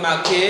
marqué.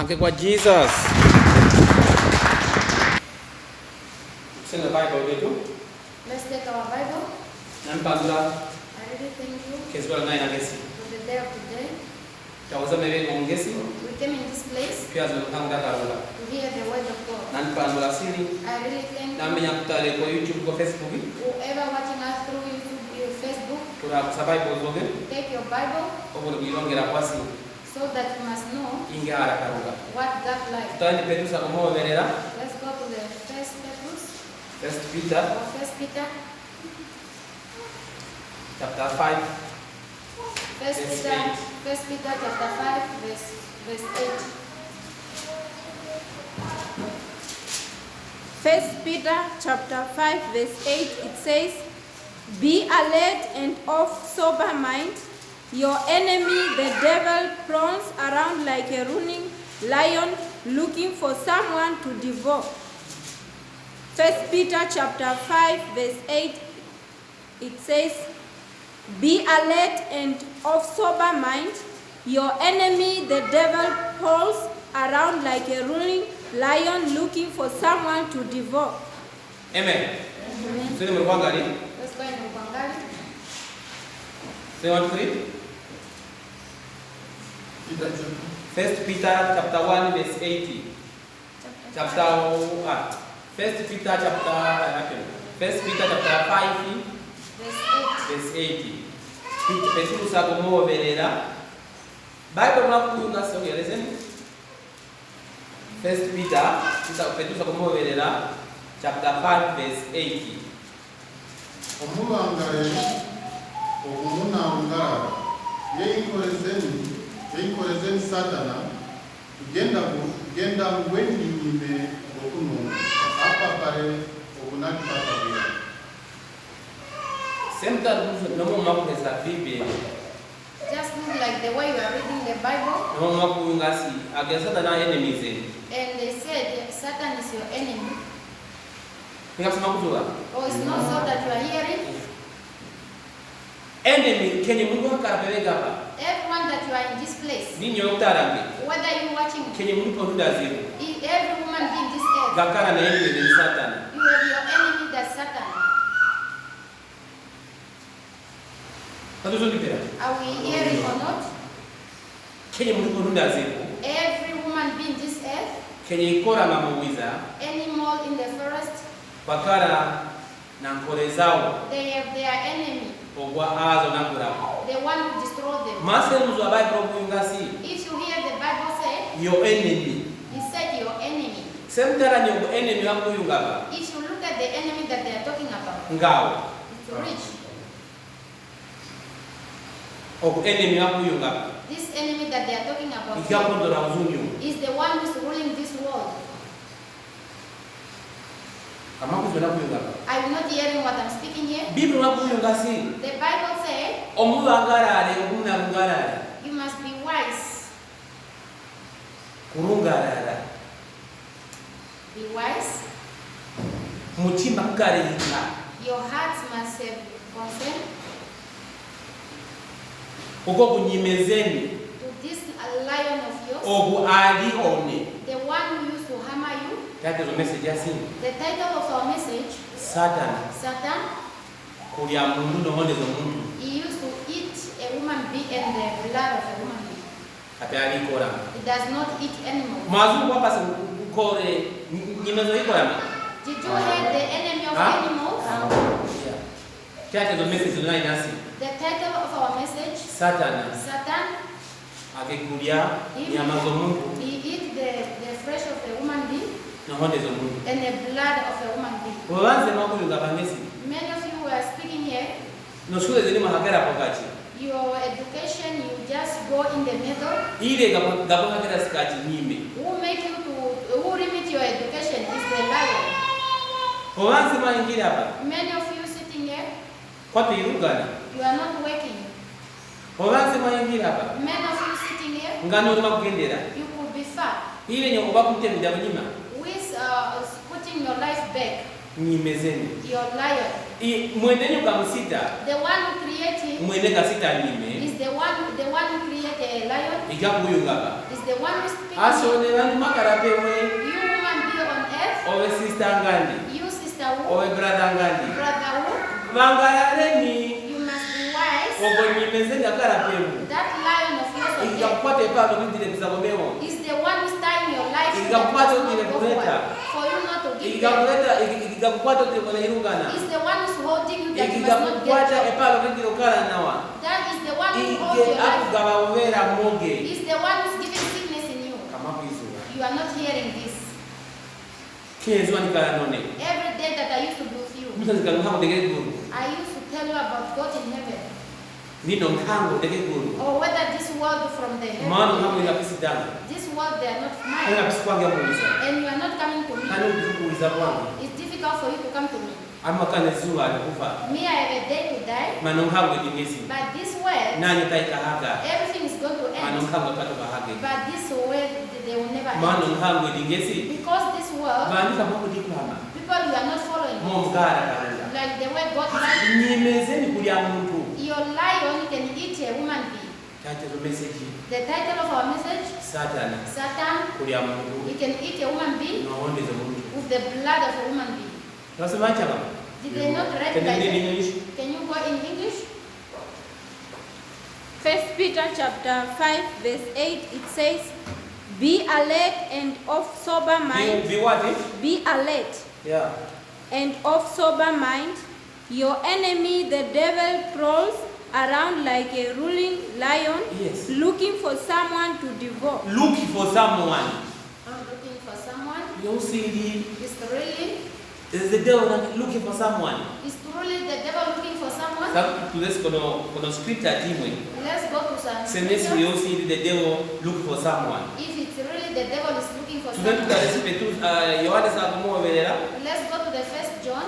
Anche kwa Jesus. Sing the Bible with you. Let's take our Bible. Nampandula I really thank you keswala naye nagesi. for the day of today. Tawaza mebe ngongesi. We came in this place Pia zolokanga karula. to hear the word of God. Nampandula siri. I really thank you. Namenya kutale kwa YouTube kwa Facebook. Whoever watching us through YouTube, Facebook, Kuna kusaba Bible zoge. take your Bible Obolo bilongera kwasi. so that you must know Ingara karula. what God likes. Tutani Petusa kumoverera. Let's go to the First Petrus First Peter or First Peter. chapter 5. First Peter chapter 5 verse 8. First Peter chapter 5 verse 8, it says, "Be alert and of sober mind. Your enemy, the devil, prowls around like a roaring lion, looking for someone to devour." First Peter chapter 5 verse 8, it says, "Be alert and of sober mind. Your enemy, the devil, prowls around like a roaring lion, looking for someone to devour." Amen. Amen. Sisi mwangalie. Let's go in Upangali. Say 1 3. First Peter chapter 1 verse 80. First Peter chapter 5 verse 80. Petrus akomoverera. Bible nakuyunga sogelezeni. First Peter Petrus akomoverera chapter 5 verse 80. Omubangale okumunangala yeinkolezeni Satana genda ngwenyime okuno apapale okunakipapabira. Sempre nomo makueza Biblia. Just look like the way you are reading the Bible. Nomo makuyunga si agesa Satana enemies. And they said Satan is your enemy. Ningasema kuzula. Oh, it's not so that you are hearing. Enemy kenye Mungu akarapeleka hapa. Everyone that you are in this place, Ninyo utarambe. whether you watching, Kenye Mungu ponda zero. every woman being this earth, Gakara na enemy ni Satana. you have your enemy, that's Satan. Tatuzo ndipera. Are we hearing or not? Kenye Mungu ponda zero. Every woman being this earth, Kenye ikora mamuwiza. animal in the forest, Bakara na nkole zao. they have their enemy, Ogwa azo na kurapo. the one who destroyed them. Mase mzwa Bible kuyunga si. If you hear the Bible say, Your enemy. he said your enemy. Semtara nyogo enemy wako kuyunga hapa. If you look at the enemy that they are talking about, Ngao. it's rich. Ogu enemy wako kuyunga hapa. This enemy that they are talking about Ikapondora uzunyu. is the one who's ruling this world. Kama kuzona kuyunga hapa. Are you not hearing what I'm speaking here? Biblia wako kuyunga si. The Bible says Omulangarare omunalungarare. you must be wise. Kurungarara. Be wise. Mutima kukarika. Your hearts must have consent Uko kunyimezeni. to this lion of yours, Ogu alione. the one who used to hammer you. That is the message yasi. The title of our message, Satan. Satan, Kulia mundu no honde zo mundu. he used to eat a woman being and the blood of a woman being. Ape alikora. He does not eat animals. Mazungu hapa si ukore nyimezo iko yami. Did you hate the enemy of Huh? animals? Yeah. That is the message tonight yasi. The title of our message, Satan Satan, akikulia nyama zo mundu he eat the flesh of a woman being na honde zo mundu. and the blood of a woman being. Waanze makuyunga bangesi. Many of you who are speaking here, No shule zini mahagera pokachi. your education, you just go in the middle. Ile gapo hagera skati nyime. Who limit your education is the lion. Waanze maingine hapa. Many of you sitting here, Kwa pirugana. you are not working. Waanze maingine hapa. Many of you sitting here, Ngano ndima kugendera. you could be far. Ile nyoba kumte mjabanyima. With putting your life back. nyimezeni. your lion. Mwenenyu kamusita, The one who created mwene kasita nyime. is the one who created a lion. Ikakuyungaka. Is the one who speaks. Asone bantu makarapewe. You woman be on earth. Owe sister ngandi. You sister who. Owe brother ngandi. Brother who. Bangarareni. You must be wise. Ogo nyimezeni akarapewe. That lion of yours on earth Ikakwate pano kutile kusagomewa. is the one who's tying your life so that Ikakwate you kutile not go kuleta. forward. For you not to give them. Ikakwate kutile kuna hirungana. Is the one who's holding you that you must not get Ikakwate drunk. epalo kutile ukala nawa. That is the one who holds your life. Akugaba uvera moge. Is the one who's giving sickness in you. Kama kuizuwa. You are not hearing this. Kezwa nikala none. Every day that I used to be with you, Misa zikaluhamu dege guru. I used to tell you about God in heaven. Nino nkango dege guru. Or whether this world from the Mano heaven, nkango ilapisi damu. this world they are not Hanga mine. pisi kwangu ya muuliza. And you are not coming to me. Kani uliza kwangu. It's difficult for you to come to me. Ama kane zuwa alikufa. Me, I have a day to die. Mano nkango idingesi. But this world, Nani taika haga. everything is going to Mano end. nkango pato bahage. But this world, they will never Mano end. nkango idingesi. Because this world, Bandika mwako diklama. people you are not following. Mongara kalenda. Like the way God said, Nyimezeni kulia muntu. your lion can eat a woman being. Kati zo message. The title of our message, Satana. Satan, Kulia muntu. he can eat a woman being Naonde zo muntu. with the blood of a woman being. Nasema chama. Did they not read Can like you read in that? English? Can you go in English? 1 Peter chapter 5 verse 8 it says, "Be alert and of sober mind. Be what? Be alert Yeah. and of sober mind. Your enemy, the devil, prowls around like a ruling lion, Yes. looking for someone to devour." Looking for someone. I'm looking for someone. You see, It's really the devil looking for someone. the devil looking for someone. Sababu tuwezi kuna scripture timwe. Let's go to some Senesi scripture. you see the devil looking for someone. If it's really the devil is looking for Tuwe someone. tukaresipe tu Yohane sababu verera. Let's go to the first John,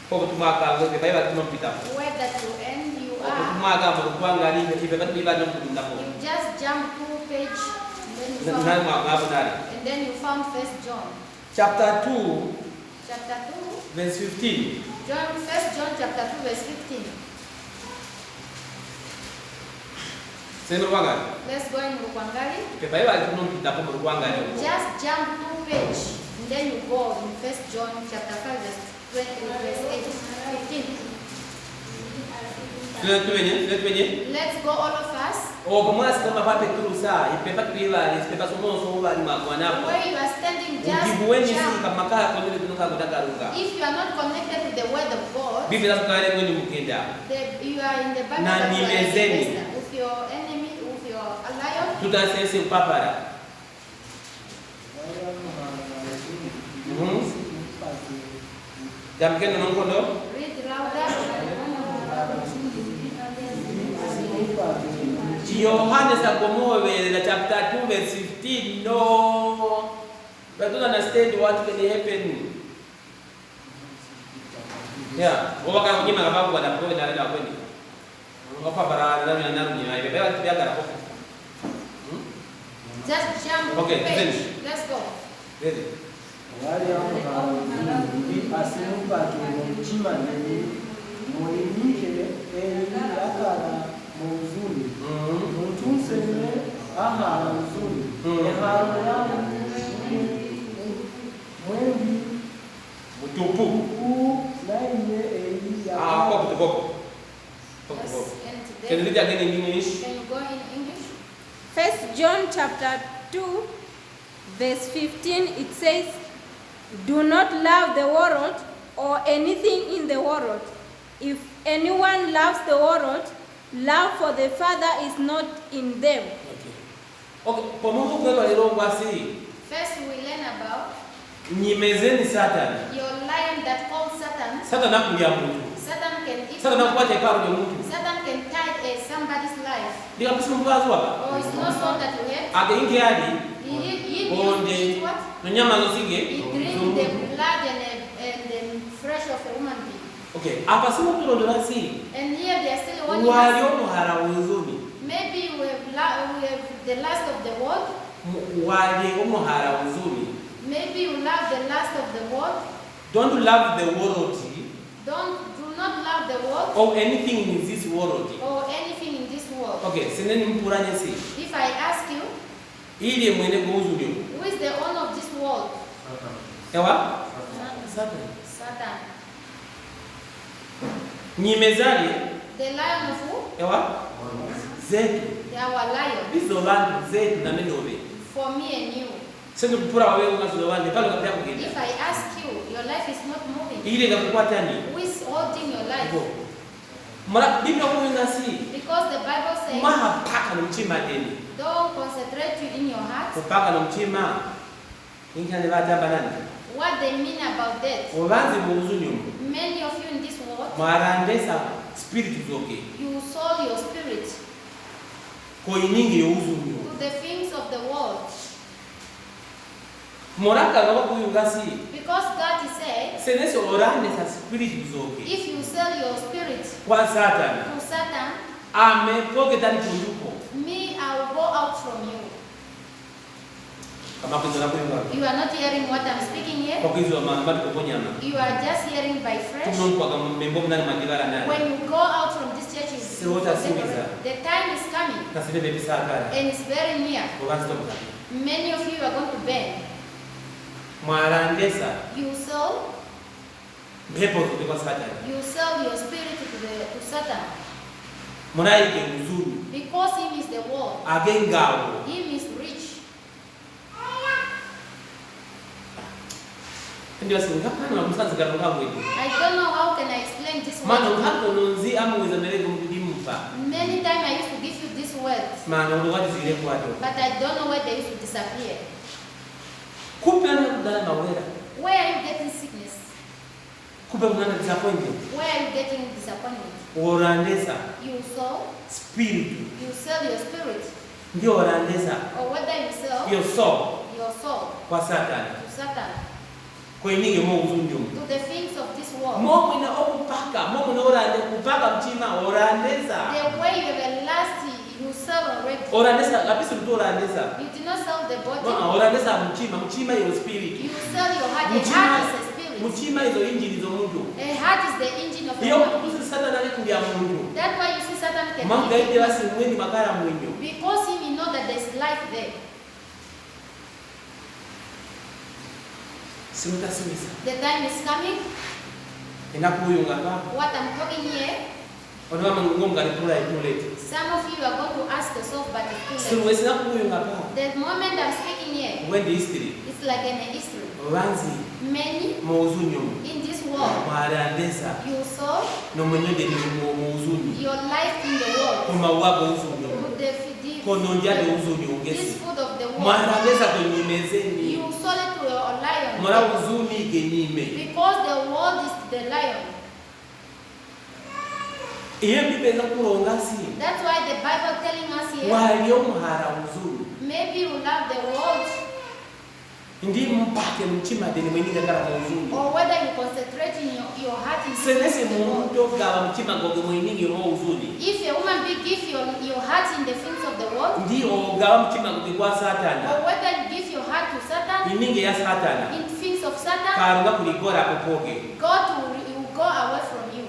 Kwa kutumaka ngoke baiba tunompita. where that you end you Kwa are. kutumaka mrukwanga ni ibe batu biba nomputinda ko. You just jump to page and then you Nani found, mwa nari. and then you found first John. Chapter 2 Chapter 2. verse 15. First John chapter 2 verse 15. Sema kwanga. Let's go in Rukwangali. Ke baiba tunompita ko mrukwanga ni. Just jump to page and then you go in first John chapter 5 verse 20 verse 8, 15. Tuwenye. Let's go all of us. O kumwasi kama pape turusa ipepa tuiba ipepa somo so bali makwana. Where you are standing, Ujibu wenye just si jump. kama kaa kwa nile tunuka kutaka ruka. If you are not connected to the word of God, Bibi la tukale mweni mkenda. you are in the battle Na that you are nimezeni. against with your enemy, with your lion. Tutasese upapara. Jamkeno nongondo. Read louder. Yohane sakomowe la chapter 2 verse 15. No. But don't understand what can happen. Yeah. Waka kunyima kababu kwa dapo na ndio kweli. Upapara na ndio ni aibe. Beba tibiaga hapo. Just jump Okay, to page. finish. Let's go. Ready. wali amuha asimupate mukimanye muyimike eri yakala mu buzuni mutunseme ahala buzuni ehalo yamu mwembi Mutupu. naye eri Ah, yakala pop. Yes, and Can you then read again in English? can you go in English? 1 John chapter 2 verse 15 it says, "Do not love the world or anything in the world. If anyone loves the world, love for the Father is not in them." Okay, kwa Mungu kwetu alirongwa si First we learn about nyimezeni Satan. your lion that called Satan. Satan nakulia mtu. Satan can eat. Satan nakuacha iparo ya mtu. Satan can tie somebody's life. Ndio kusema mbazo hapa. Or it's not so that you have. Ageinge hadi He bonde used what? no nyama zosige. He drink the blood and the flesh of a woman being. Okay, hapa sema tulondola si. And here they are still warning us. Walio hara uzuni. Maybe we have the last of the world. Walio hara uzuni. Maybe you love the last of the world. Don't love the world Do not love the world or anything in this world. or anything in this world. Okay, sineni mpuranye si. If I ask you, Ili mwene kuuzulio. who is the owner of this world? Ewa? Satan. Satan. Nyimezali. The lion of who? Ewa? Zetu. They are our lion. Bizo bantu zetu na menove. For me and you. Sendo kupura wawe ukazo wande pale kapia kugenda. If I ask you, your life is not moving. Ile ngakukwata ni. Who is holding your life? Mara Biblia kuinga si. Because the Bible says, Maha paka mchima deni. don't concentrate you in your heart. Kupaka na mchima. Ingane batamba nani? What they mean about that. Obanze muuzunyo. Many of you in this world, Marandesa spirit zoke. you sold your spirit Ko iningi yo uzunyo. to the things of the world. Moraka ngaba kuyunga si. Because God is saying, Senese orandesa spirit zoke. if you sell your spirit Kwa Satan. to Satan, Amepoke tani kunduko. me, I will go out from you. Kama kuzona kuyunga. You are not hearing what I'm speaking here. Kwa kizo mamadi kuponyama. You are just hearing by flesh. Tunon kwa kama membo mnani mandibara nani. When you go out from this church, So what are you the time is coming Kasile bebi sakara. and it's very near. Obanze toka. Many of you are going to burn. Marandesa. You sell Mpepo zoke kwa Satan. your spirit to Satan. Monaike uzuni. Because him is the world. Agengao. Him is rich. Ndio singapana msanze karonga mwezi. I don't know how can I explain this Mano word. hapo nonzi amu weza melego mdimpa. Many times I used to give you this word, Mano ngwadi zile kwato. but I don't know where they used to disappear. Kupe na kudala na wera. Where are you getting sickness? Kupe kuna disappointment. Where are you getting disappointment? Orandesa You sow, spirit. you sell your spirit, Ndio orandesa or whether you sell your soul your soul kwa Satan. to Satan, Kwa ininge mo uzunjo. to the things of this world. Mo ina okupaka, mo na orande kupaka mchima orandesa. The way you have last, you sell already. Orandesa lapisi mtu orandesa. You did not sell the body. No, orandesa mchima your spirit. You sell your heart. The heart is a spirit. Mchima hizo injili zo mtu. A heart is the engine of Hiyo the body. kuzi Satan alikumbia Mungu. That's why you see Satan can Manga ide basi mweni makara mwenyo. because he will know that there's life there. Simuta simisa. The time is coming. Inakuyunga kwa. What I'm talking here, Ono mama ngomga lipula itulete. some of you are going to ask yourself, but it's too late. Simuwezi nakuyunga kwa. The moment I'm speaking here, When the history. it's like an history. Wanzi Many muuzunyo. in this world, Marandesa. you saw No mwenyode ni muuzunyo. your life in the world. Kuma wabo uzunyo. With the Kono njade uzunyo this ungesi. food of the world. Marandesa kwenye mezeni. You sold it to a lion. Mara uzuni genyime. Because the world is the lion. Iyo bibe nakuronga si. That's why the Bible telling us here, Walio muhara uzuni. maybe you love the world, Ndi mpake mchima deni mwenye kara uzuni. or whether you concentrate in your heart in Senese the world. mungu gawa mchima gogo mwenye roho uzuni. If a woman be give your heart in the things of the world, Ndio gawa mchima gogo kwa Satana. or whether you give your heart to Satan, Ininge ya Satana. in things of Satan, Karunga kuligora popoge. God will go away from you.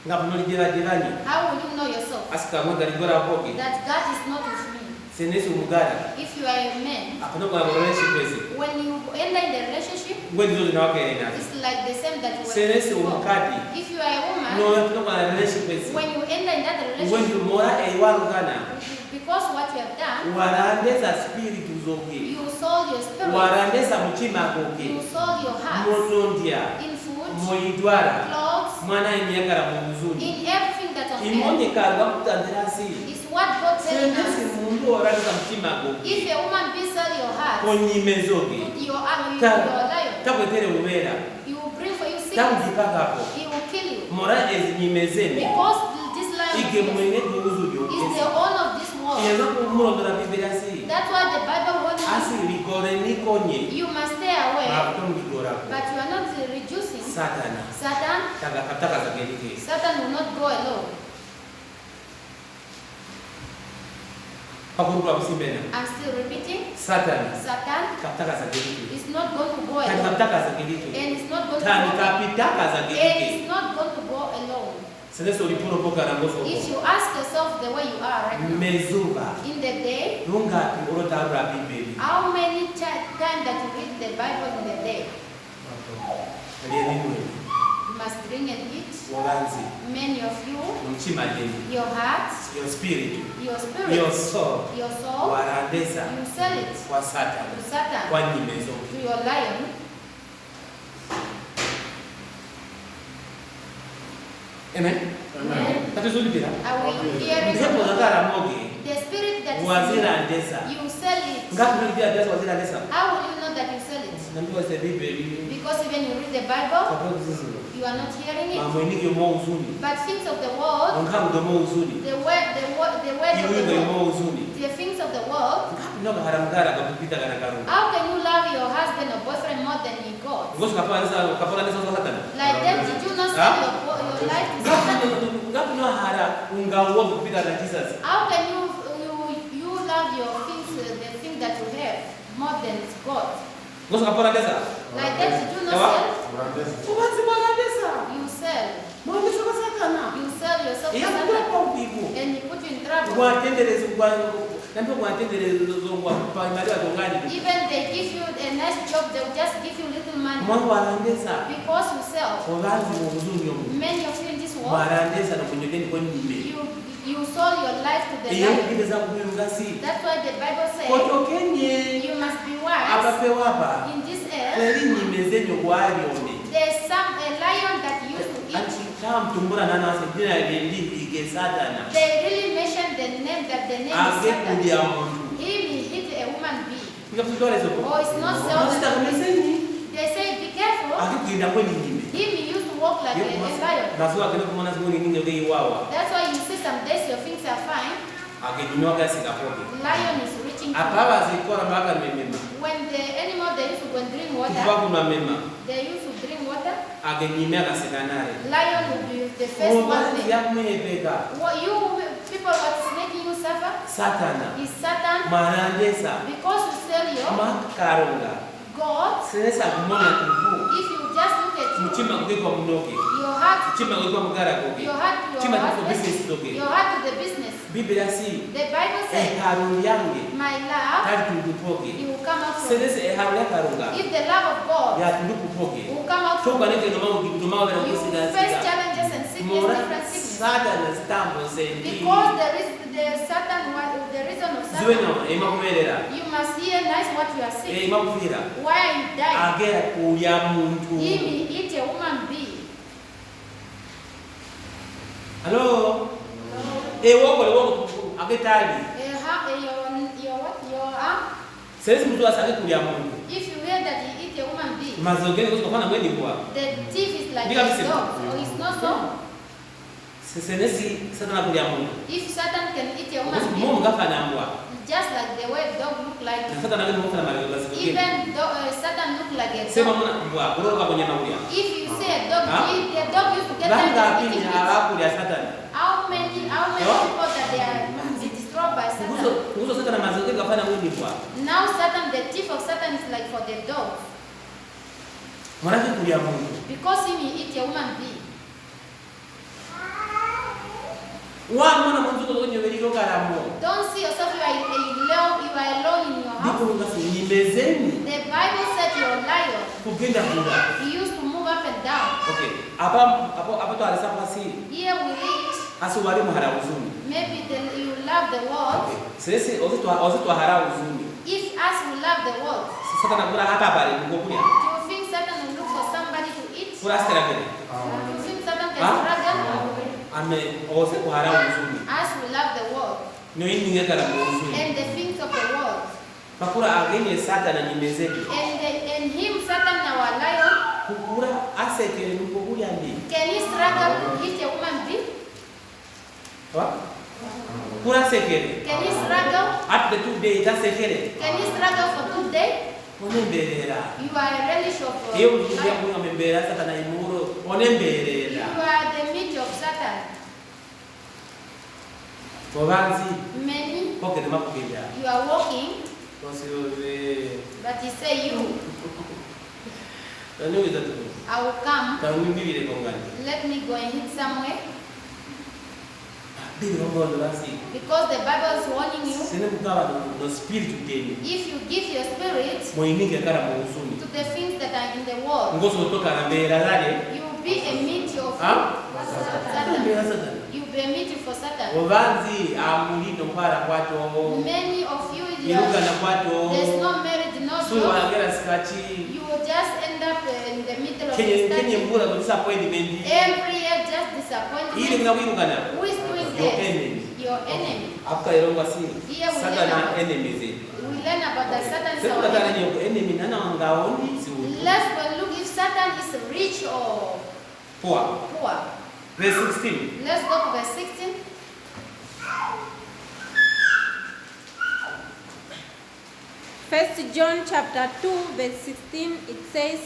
Ngapnoli divani. How will you know yourself Aska mwanga ligora popoge. that God is not with me? Senese umugara. If you are a man, Akono kwa relationship kwezi. when you enter in the relationship, Ngwendi zote na wake nasi. it's like the same that you were Senese before. umukadi. If you are a woman, No yakono kwa relationship kwezi. when you enter in that Ngwendi relationship, mora ewarugana. because what you have done, Warandesa spirit uzoge. you sold your spirit, Warandesa mchima goge. you sold your heart Monondia. in food, Moidwara. clothes, Mwana imiakara muuzuni. in everything that on earth. Imonye karwa kutandirasi. Is what God telling Senese us. mundu orandesa mchima goge. If a woman be sell your heart, Konyimezoge. put your arm, Ta- your lion, Takwetere ubera. he will bring for you sickness. Takujipakapo. He will kill you. Mora ezinyimezeni. Because this lion Ige mwenye kuuzuli is ogezi. the owner of this world. Iyenza kumulondora Biblia si. That's why the Bible warns Asi you. ligore nikonye. You must stay away, Mabuto mligorako. but you are not reducing. Satana. Satan, Taka zagelike. Satan will not go alone. Pakuruka kusimbena. I'm still repeating. Satan. Satan Kapitaka za geliki. is not going to go Kani alone. kapitaka za geliki. And it's not going to Kani go kapitaka za and geliki. it's not going to go alone. Seneso ulipuro poka na ngoso. If you ask yourself the way you are right now, Mezuba. in the day, Lunga urota abra Bibeli. how many times that you read the Bible in the day? Aliyeninwe. You must drink and eat. Walanzi. Many of you, Mchima deni. your heart, Your spirit. your spirit, Your soul. your soul, Warandesa. you sell it Kwa Satan. to Satan, Kwa nimezo. to your lion. Amen. Amen. Tatuzuli bila. I will hear Ndipo it. zakara moge. The spirit that is Wazira in andesa. you, you sell it. Ngapi ndio andesa wazira andesa? How will you know that you sell it? Nambiwa se Bibeli. Because even you read the Bible, Kwa sisi. you are not hearing it. Mambo nyingi mo uzuni. But things of the world, Nonkamu domo uzuni. the word of the Iwe world, mo uzuni. the things of the world. Ngapi ndio haramgara kwa kupita kana karu. How can you love your husband or boyfriend more than you God? Ngozi kapala nesa Satan. Like that, did you not sell your life to Satan? Ngapi ndio hara ungawo kupita na Jesus. How can you love your things, the thing that you have more than God? Ngozi kapala nesa. Like that, did you not Ewa? sell? Kubanzi mwana nesa. You sell. Mwana nesa kwa Satana. You sell yourself to Iya Satan, kwa ubibu. and he put you in trouble. Watendereza kwa nampo watendereza zongwa pa imali atongani. Even they give you a nice job, they'll just give you little money Mwana warandesa. because you sell. Kubanzi mu uzuni yomu. Many of you in this world, Warandesa na kunyogeni kwa nime. you sold your life to the Iyo lion. kibeza kuyungasi. That's why the Bible says Kotokenye. you must be wise Abapewa hapa. in this earth. Eri nimezenyo gwalione. There's a lion that used to eat. Ati tamtumbura nana asijina lendi ige Satana. They really mentioned the name that the name is Age Satan. kudia muntu. Him he hit a woman being. Nikapitole zoko. Oh, it's not Sita seldom. kumeseni. They say be careful. Age kuenda kweni nime. Him he used to walk like a lion. Nazuwa kene kumona zingoni ninge uge iwawa. That's why you see some days your things are fine. Age dunywa kasi kapoke. Lion is reaching to Apaba zikora mpaka memema. when the animal they used to go and drink water, Kutuwa kuna mema. they used to drink water. Age nyimea kasekanare. Lion will be the first one. Kubanzi ya mwebeka. What you people what's making you suffer Satana. is Satan Marandesa. because you sell your Makaronga. God. Senesa kumona tubu. If you just look at you, Mchima kugekwa mnoge. your heart, Chima kugekwa mgara goge. your heart to Chima your kugekwa business husband, doge. your heart to the business. Biblia si. The Bible says, Eharu yange. my love, Tari tundupoge. you will come out from. Senese eharu ya karunga. If the love of God Ya tundupoge. will come out Choka from neke nomao vera you, kusida face sida. challenges and sickness, Mora different sickness. Satana stambo sendi. Because there is the Satan, the reason of Ziwe Satan, no ema kumerera. you must hear nice what you are saying. Ema kufira. Why are you dying? Agera kuya muntu. Him eat a woman being. Hello. Woko agetali. Your what? Your arm? Senese mtu asake kuya muntu. If you hear that he eat a woman being, Mazogeni kufana mweni kwa. the thief is like Ndiga a bisema. dog. Or it's not so. Senesi Satana kuya muntu. If Satan can eat a woman Mungu being, ngafana mbwa. just like the way dog look like, Na Satana ngene mufana mali bazikogeni. even Satan look like a Sema dog. mwana mbwa kuroka kwenye maulia. If you say a dog, Huh? the dog used to get Banga tired of apini eating it. alakulia Satana. How many Huh? people that they are destroyed by Satan? Kuhusu Satana mazogeni ngafana mweni mbwa. Now Satan, the thief of Satan is like for the dog. Mwanake kulia Mungu. Because him he eat a woman being. Mwana mwanzo kwenye weliko karamo. Don't see yourself you are alone in your Ndipo house. ngasi nimezeni. The Bible said your lion, Kugenda kula. he used to move up and down. Okay. Apa to alisa pasi. Here we read, Asuwali muhara uzuni. maybe you love the world. Sisi ozitwa hara uzuni. If us we love the world, Satana kula hata pale ngokunya. do you think Satan will look for somebody to eat? Kula stera kene. Do you think Satan can Huh? struggle? Ame ozitwa hara uzuni. Us we love the world No yindi ngekala uzuni. and the things of the world. Bakura agenye Satana nimezeni. And him, Satan, our lion, Kukura asekele nukokuya ndi. can he struggle to eat a woman being? Wa? Kura sekele. Can he struggle? At the 2 days sekele. Can he struggle for 2 days? Onemberera. You are a relish of Iyo kuja lion. kunya membera Satana imuro onemberera. You are the meat of Satan. Obanzi Many, pokene makugenda. you are walking, Osiyoze. but he say you, Taniweza tu. I will come. Tawumbibire kongani. Let me go and hit somewhere. Bibi ngondo basi. Because the Bible is warning you, Sine kukawa no spirit ugeni. if you give your spirit Moyinike kara mu usuni. to the things that are in the world, Ngoso otoka na mbera zale. you will be a meat of Ah? Satan. Mbera Satan. You will be a meat for Satan. Obanzi amulito mpara kwato. Many of you, Iruka na kwato. there's no marriage, no Sulu job. wanagera sikachi. You will just end up in the middle of the Kenye study. mbura kwa disappointment. Every year, just Ile disappointment. kuna wirukana. Who is doing Your this? enemy. Your enemy. After ironga si. Here we Satan learn na about- enemy zetu. We learn about that Satan is Sasa our nataka enemy. ni enemy nana wangaoni si utu. Let's go and look if Satan is rich or Poa. poor. Verse 16. Let's go to verse 16. First John chapter 2 verse 16, it says,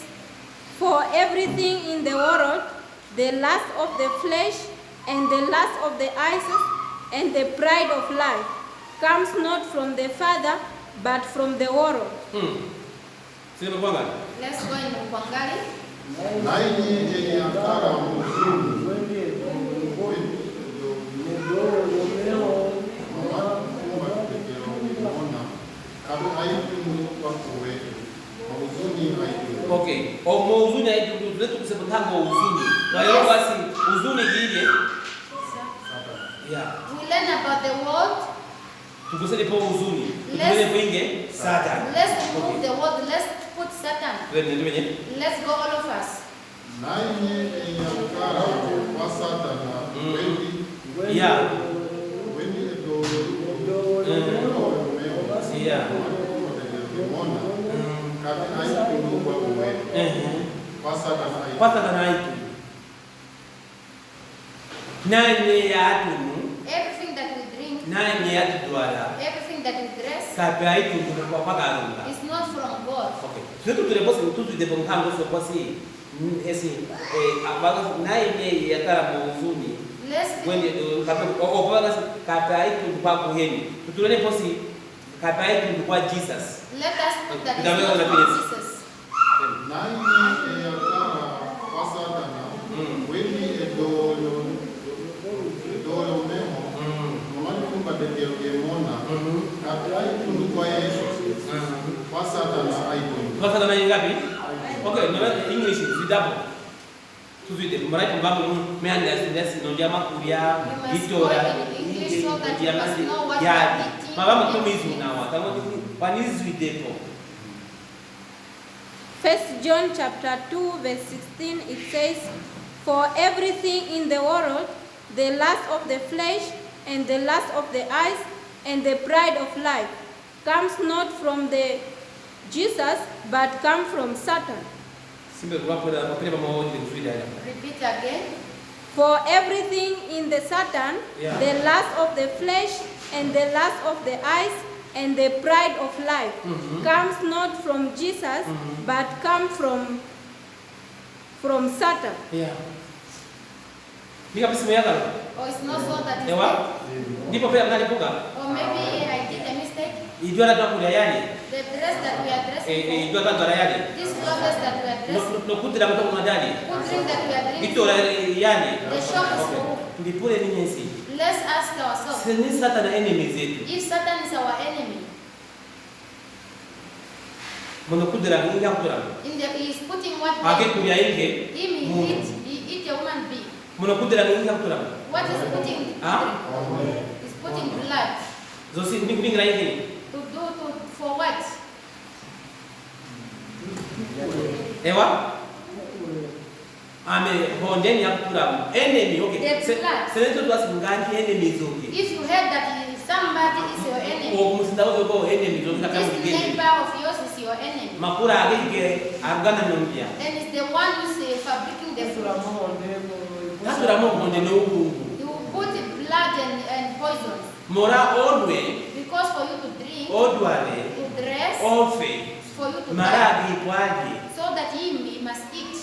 "For everything in the world, the lust of the flesh and the lust of the eyes and the pride of life comes not from the Father, but from the world." Sema kwanga. Let's go in Mkwangali. Naye yenye akara mu usuni Okay. Omo uzuni aitu zetu kusema tango uzuni. Kwa hiyo basi uzuni gile. Yeah. We learn about the world. Tukuseme po uzuni. Let's- Tukuseme poinge Satan. Let's remove the world. Let's put Satan. Twende tumenye. Let's go all of us. naye yenye akara kwa Satana Yeah. weni edolo Yeah. limona kati aikulugwa uwe kwa Satana aikulugwa. Kwa Satan aitu. Nanye ya atumu. Everything that we drink, Nanye ya tudwara. everything that we dress, Kapi aitu kwa pagarunga. is not from God. Okay. Zetu tulebosi tutu de bonkango so kwasi esi abaga naye yakara mu uzuni. Let's Wende kapi obaga kapi aitu kwa kuheni. Tutulene posi kapi aitu kwa Jesus. let us put that Tutamweka is not na from Yesu. Jesus. Naye yenye akara kwa Satana weni edolo memo nomalikumba dedelo limona kati aikulugwa Yesu kwa Satana aikulugwa. Kwa Satan ayi ngapi? Okay, no English is double. Tuzide mara kumbamu me understand no jama kuria You must itora go in English so that you must know what you are eating. mama tumizu nawa tango panizu idepo. First John chapter 2 verse 16, it says, "For everything in the world, the lust of the flesh and the lust of the eyes and the pride of life comes not from the Jesus, but come from Satan. Simbe kwa kwa kwa mama wote nzuri haya. Repeat again. For everything in the Satan, Yeah. the lust of the flesh and the lust of the eyes and the pride of life comes not from Jesus, but come from Satan." Yeah. Nika pisi moya kalo. Or it's not so that is Ewa? there. Ndipo pia mnalipuka. Or maybe I did a mistake. Ijua na tukulia yani. The dress that we are dressing Ijua tanto la yani. for, these clothes that we are dressing, No kutira mtoka madali. good drink that we are drinking, Itora yani. the shop is Okay. for. Tulipule ni nyesi. Let's ask ourselves, Sisi Satan enemy zetu. if Satan is our enemy, Mono kudira nginga kudira. he is putting what Ake they, kulia inge. him he eat a woman being. Mono kudira nginga kudira. What is putting? Ah? Is putting blood Zosi ningi la inge. for what? Ewa? Ame hondeni ya kudira. Enemy okay. The blood. Seneto tuwasi ngani enemy zoke. If you heard that somebody is your enemy, O musindawo ko enemy zoke kama this ngeni. neighbor of yours is your enemy, Makura agike argana nombia. then it's the one who's fabricating the fruit. Natura mo monde no ugu. You will put blood and poisons Mora odwe, because for you to drink, odware, to dress, ofe, for you to buy, maragi kwaje. so that he must eat.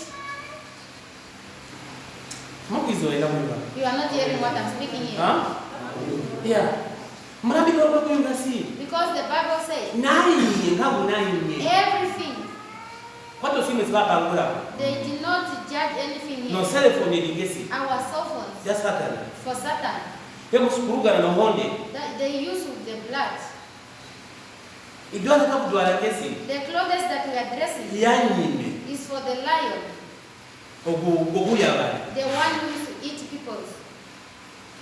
Mokizo ela mwiba. You are not hearing what I'm speaking here. Ha? Yeah. Murabi kwa kuyungasi. Because the Bible says Nai ngabu nai. everything. Kwato simu zibaba ngura. They did not judge anything here. No telephone ilingesi. Our cell phones Just Satan. for Satan. Pemu sikuruga na honde. That they use of the blood. Idwana kabudwala kesi. The clothes that we are dressing Yanyine. is for the lion, Oguya bali. the one who used to eat people.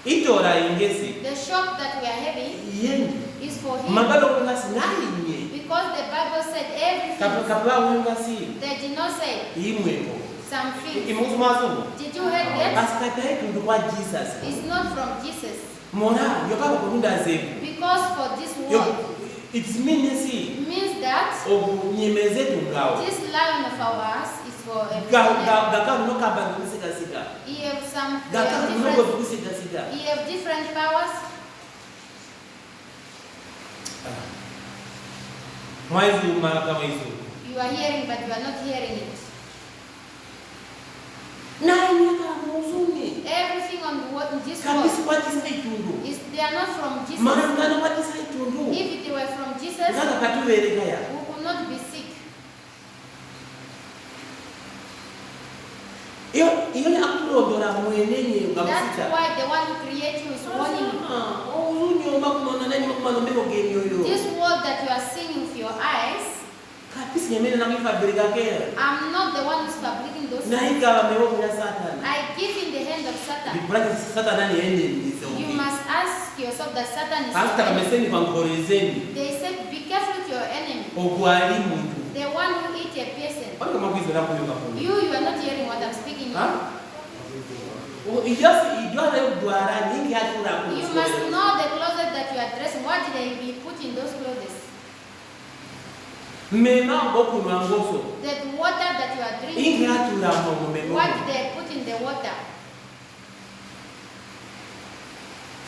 Itora ingesi. The shock that we are having Yendi. is for him. Mangalo kungasi nai. Because the Bible said everything. Kabla kungasi. They did not say Imwepo. some things. Imuzu mazungu. Did you hear that? Askata yetu ndukwa Jesus. It's not from Jesus. Mona yobaba kulunda zebu. Because for this world, It means it means that obunyemeze tungao. this lion of ours is for Gaka unoka bangu sika. he have some Gaka unoka sika. he have different powers. Mwaizu kama hizo. You are hearing but you are not hearing it. Nani muzuni. Everything on this Kabisa world kwa Jesus tundu. is they are not from Jesus. Marangana kwa Jesus tundu. If they were from Jesus, Ngaka katubereka ya. we would not be sick. Iyo akurondora mwenenye That's ngabusita. why the one who created you is warning you. Uzuni omakumona nani makumano mbego geni yoyo. This world that you are seeing with your eyes, Kabisa nyemene na mifabrika kera. I'm not the one who's fabricating those Na things. hika wamewo ya Satan. I give in the hand of Satan. Biblia Satan nani ende ndizo. You must ask yourself that Satan is Hasta your enemy. kameseni bankorezeni. They said, be careful with your enemy, Ogwali muntu. the one who eat a person. Wale kama kwizo na kuyoka kuyo. You are not hearing what I'm speaking. Ha? Ijua leo duara nyingi hatura kuyo. You must know the clothes that you are dressing. What did they be put in those clothes? Mema boku nwangoso. That water that you are Ingi drinking, hatura mo memo. what did they put in the water?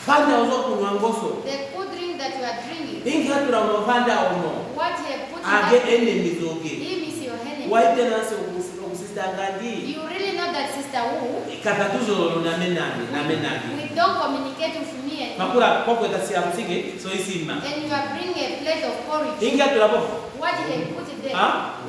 Fanda ozo kunwangoso. The cool drink that you are drinking, Ingi hatura mo fanda omo. what they put in Age that, enemies oge. him is your enemy. Waite nase okusista ngandi. You really know that Sister Wu, Katatuzo na menani. we don't communicate with me and Makura koko etasi amsige so isima. and you are bringing a plate of porridge. Ingi hatura bofu. What did they put it there? Ha?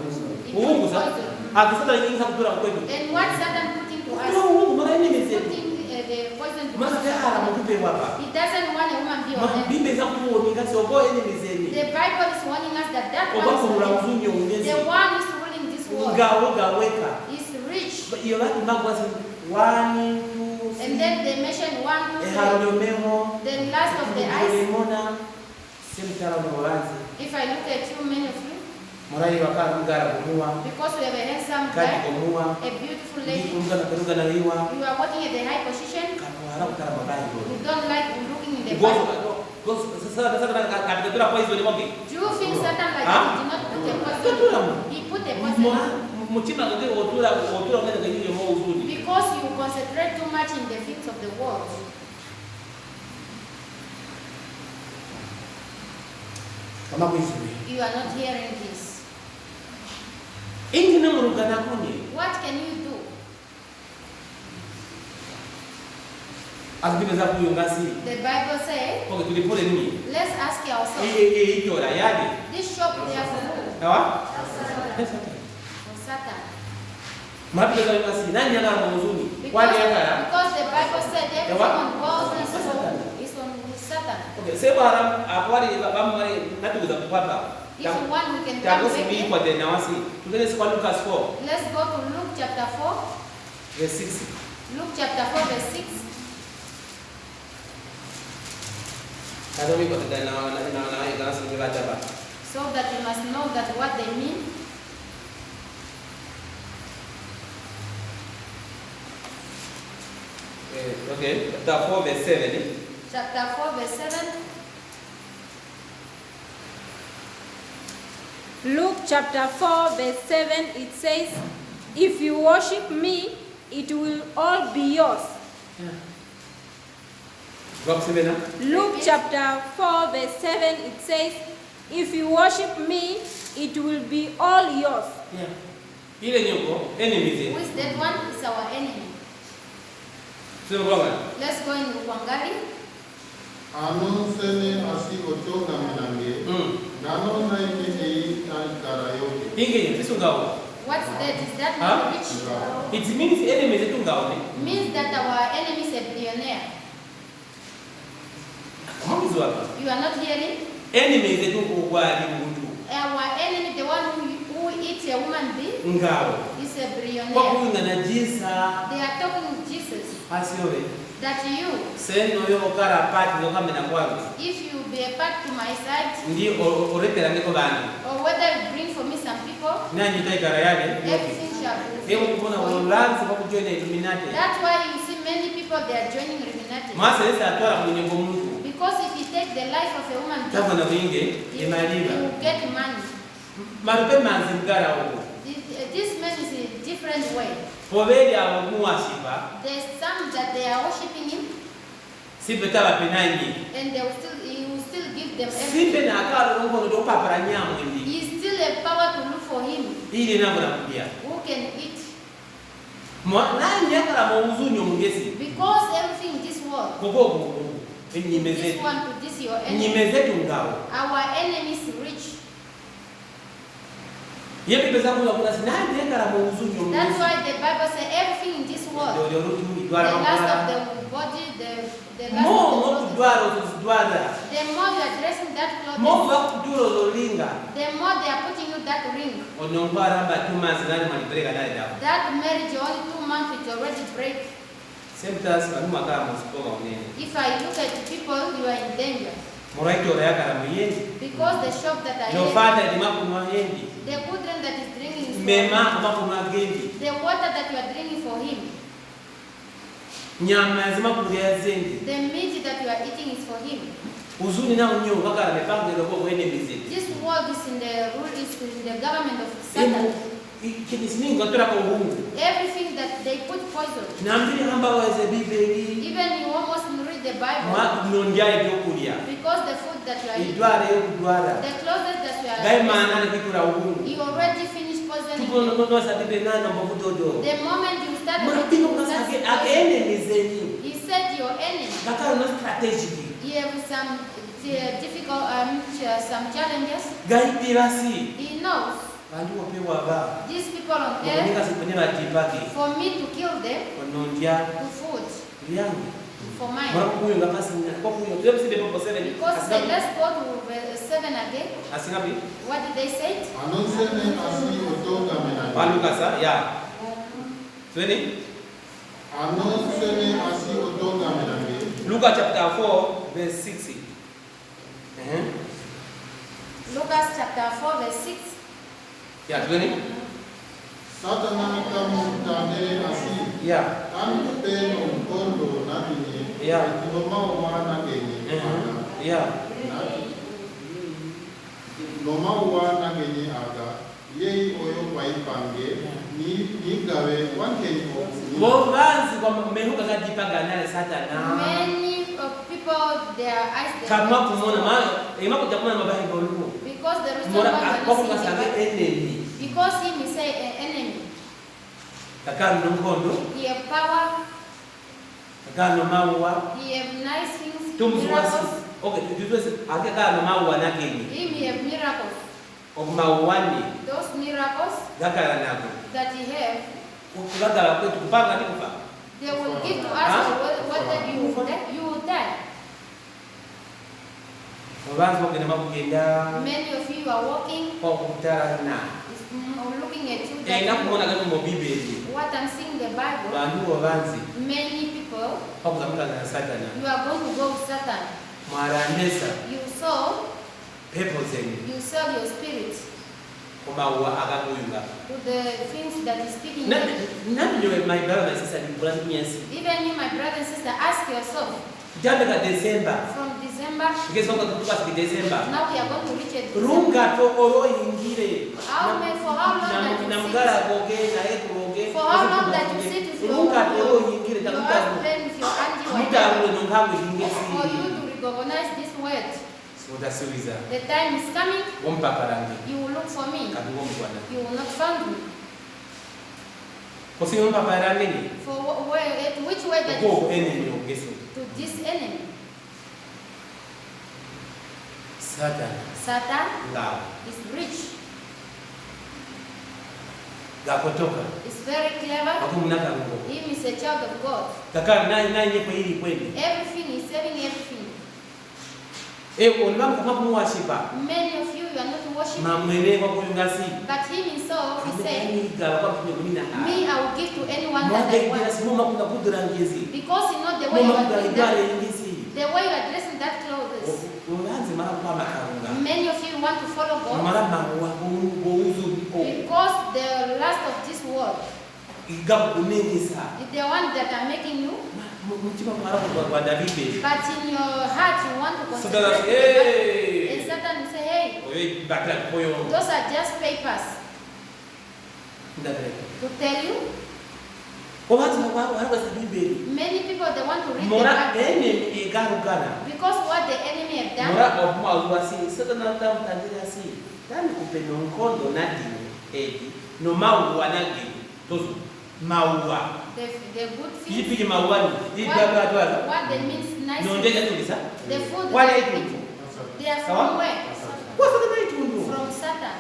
It Uungu was sa? poison. Akisata ingi hatura kwetu. And what Satan put into us? Ndio uungu mara enemies yetu. Putting the poison to Masa us. ara mutupe wapa. He doesn't want a woman be on him. Bimbe za kuonika sobo enemies yeni. The Bible is warning us that that Oba one kumula is uzunyo ungezi. the one who is ruling this world Gaweka. is rich. Iyo lati magwa 1 2 And then they mention 1, 2, 3. Eharo memo. Then last of the eyes. Lemona. Semtara molanzi. If I look at you, many of you, Morai wakati ngara kumua. because we have a handsome Kati guy, kumua. a beautiful Ndi lady, kumga na peruga na liwa. you are working at the high position, Kakuhara kutara mabayi. you don't like looking in the Gozo Bible. sasa katika tura poison mogi. Do you think Satan like Huh? he did not put a Tura poison? mo. He put a poison Mutima ngeke otura ngene ngene mo uzuni. because you concentrate too much in the things of the world. Kama kuizuri. You are not hearing this. Ingi na murugana kuni. What can you do? Azibeza kuyongasi. The Bible says, Kwa tulipole nini? let's ask ourselves, Itora yadi. this shop there for who? Sawa? For Satan. Mapi za yongasi nani yana muzuni? Kwani yakara? Because the Bible said everything Yawa? on God Satan. is on Satan. Okay, seba haram akwari bamari natuza kupata. If you want, we can Tango come simi back. kwa tena wasi. Tukene kwa Lucas 4 Let's go to Luke chapter 4. verse 6. Luke chapter 4 verse 6. Kado mi kwa tena na igana simi la jaba. So that you must know that what they mean. Okay, chapter 4 verse 7. Chapter 4 verse 7. Luke chapter 4 verse 7, it says, if you worship me, it will all be yours. Drop 7. Luke chapter 4 verse 7, it says, if you worship me, it will be all yours. Yeah. Ile nyoko enemies. Who is that one? Is our enemy. Sio wrong. Let's go in Wangari. Anonsene asi otonga minange. Nano na ine talikara yote. Inge tisungao. What's that? Is that Huh? not rich? It means enemy zetungao ne. Means that our enemy is a billionaire. Hamuzi wapa. You are not hearing? Enemy zetungu kwa mungu. Our enemy, the one who eats a woman being, Ngao. is a Kwa billionaire. kuinga na jisa. They are talking with Jesus. Asiore. That you, Seno yo okara pati yo kamena kwangu. if you be a part to my side, Ndi oretera ngeko bani. or whether you bring for me some people, Nani taikara yake? everything shall be Hebu kubona for you. ulanzi kwa kujoina Illuminati. That's why you see many people they are joining Illuminati. Masa lesa atwara mwenye mtu. Because if you take the life of a woman, Tafa na winge you imaliva. get money. Marupe manzi mgara huko. This man is a different way. Poveli amuwashipa. There's some that they are worshiping him, Sibetaba penanyi. and he will still give them Simbe everything. na akalo ngo ndo papara nyamu ndi. He is still a power to look for him Ili nabo nakudia. who can eat. Nani yakala muzunyo mugesi. Because everything in this world, Gogo this enyimeze. one to this your enemy. Nyimeze ngao. Our enemy is rich. Yepi pesa kuna sinani yakala muzunyo mugesi. That's why the Bible says everything in this world, Ndio rutu the idwara last of mwana. the body, the last Mo of mo the body, kudwara utudwara. the more you are dressing that Mo clothes, bakuduro zolinga. the more they are putting you that ring. Onongwara mba 2 months nani malipeleka ndani dapo. That marriage only 2 months it already break. Sometimes kanuma kama msipoga unene. If I look at people, you are in danger. Moraito yakala muyendi. Because the shop that I No have, father di makunwa yendi. the children that is drinking is for Mema him. makunwa gendi. The water that you are drinking for him. Nyama zima kulia zendi. The meat that you are eating is for him. Uzuni na unyo wakala mepanga ile kwa wene mizeti. This world is in the rule, is in the government of Satan. Kinisini ngatora kwa uhungu. Everything that they put poison. Na mbili hamba waweze bibeli. Even you almost read the Bible. Nondia ibyokulya. Because the food that you are eating, Idwara yo kudwara. the clothes that you Gai are maana ni kitu la uhungu. you already finished poisoning. Tuko nono sabibe nana mbavutodo. The moment you start Mapino eating, you kasi start akene mizeni. he said your enemy. Bakala no strategy. You have some difficult, some challenges. Gai pirasi. He knows Bandu wapewa ba. these people on earth, Kunika sipene batipaki. for me to kill them, Onondia to food, yangu. for mine. Mara kuyo ngapasi kwa kuyo. Tuwe msibe popo 7. Because let's go to verse 7 again. Asingapi? What did they say? Anonsene asi otonga minange. Walukasa ya. Tweni? Anonsene asi otonga minange. Luka chapter 4 verse 6. Lucas chapter 4 verse 6. Ya, tweni? Satana kamutandere asi. Ya. Tanto peno mkondo nabinye. Yeah. Noma wana genye. Ya. Noma wana genye aga. Yei oyo paipange. Ni gawe wankenye oku. Bonganzi kwa mehuka kadipa ganale Satana. Many of people, their eyes, they Kama are kumona maana imako jamuna mabahi boluko. because the reason Mora why kwa we are not seeing kukasaga the Bible, enemy. because him is say an enemy. Kakano nkondo, He have power, kakano maua. he have nice things, Tumzuwasi. miracles. Okay, tutwese akakano maua nakeni. Him he have miracles. Omauwani Those miracles gakala nako. that he have, Kugagala kwetu kupanga ni kufa. they will give to us Huh? whether you will die. Obanzi bokene makugenda Many of you are walking, kwa kutara na. looking at you. Nakumona That kati mu Bibeli. what I'm seeing in the Bible, Bandu obanzi many people, bakuzamuka na Satana. you are going to go with Satan. Mwarandesa You sow, pepo zenu you sell your spirit kumauwa akakuyuga. to the things that is speaking. Nani my brother my sister ni brand yes. Even you, my brother and sister, ask yourself, Jambe ka December. from December, Because kutoka siku December. now we are going to reach a December. Runga to oro ingire. For how long that you Na sit? mgara goge na ekuroge. For how long that you sit with your Runga to oro ingire your takuta. husband, with your auntie, Muta whatever, ule nongamu for ingesi. you to recognize this word. So tasubiza. The time is coming, Wompa parangi. you will look for me. Kadugo mkwana. You will not find me. Kosi wompa parangi ni. For which way that Go you enemy ogesi. to this enemy. Satan ngao is rich, gakotoka is very clever. akumnaka ngo Him is a child of God. kaka naye kwa hili kweli Everything is saving everything. olibanga kama kumwashipa Many of you are not worshiping, mamwele kwa kuyungasi but him himself he said, gala kwa kumina me I will give to anyone that I want. mama kuna kudura ngezi Because you know the way you mama are kuna doing igare that, ngezi the way you are dressing that clothes. ulanze mara kwa makarunga Many of you want to follow God mara mawa uzu because the last of this world igabu kunengisa is the one that are making you, mtima mara kwa David but in your heart you want to so concentrate. that And Satan will say, hey, oye bakla koyo those are just papers ndabere to tell you. kwa watu wa Bibeli Many people they want to read the mora Bible igaru kana because what the enemy have done. mora obuma uwasi sasa na tamtandira si tani kupendo nkondo na dini edi no maua na dini tozo maua The good things. yipige maua ni idaba twala What they means nice. no ndeja tulisa The food wala they itu eat, they are Sawa? from where? kwa sababu itundu From Satan.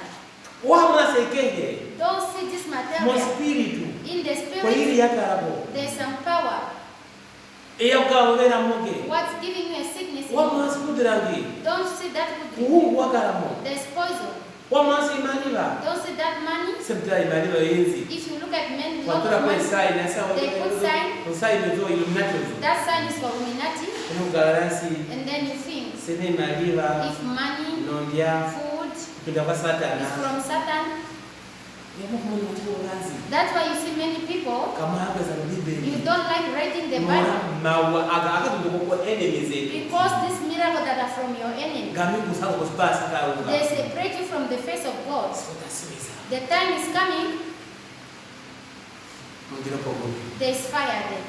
wa mna sekenge Don't see this mo material. spiritu In the kwa hili spirit, yakarabo there is some power. eya ukaongera moge What's giving you a sickness? in wa you? mwansi kudirangi Don't see that good thing. kuhungu wakaramo There is poison. wa mwansi imaniba Don't see that money. sebta imaniba yenzi If you look at men, lot watura of kwa money, sai na sawa they put sign. sai ndio illuminati That sign is for Illuminati. kuno garansi And then you think, sene maliba if money, nondia food tunda kwa satana is from Satan, yamo kuma mtu wazi that's why you see many people, kama hapa za you Biblia don't like writing the Bible. maua aga tundu kwa enemies zetu Because this miracle that are from your enemy, gami kusaka kusibasa kaunga they separate you from the face of God. sotasiweza The time is coming, mundiro pogo there is fire there.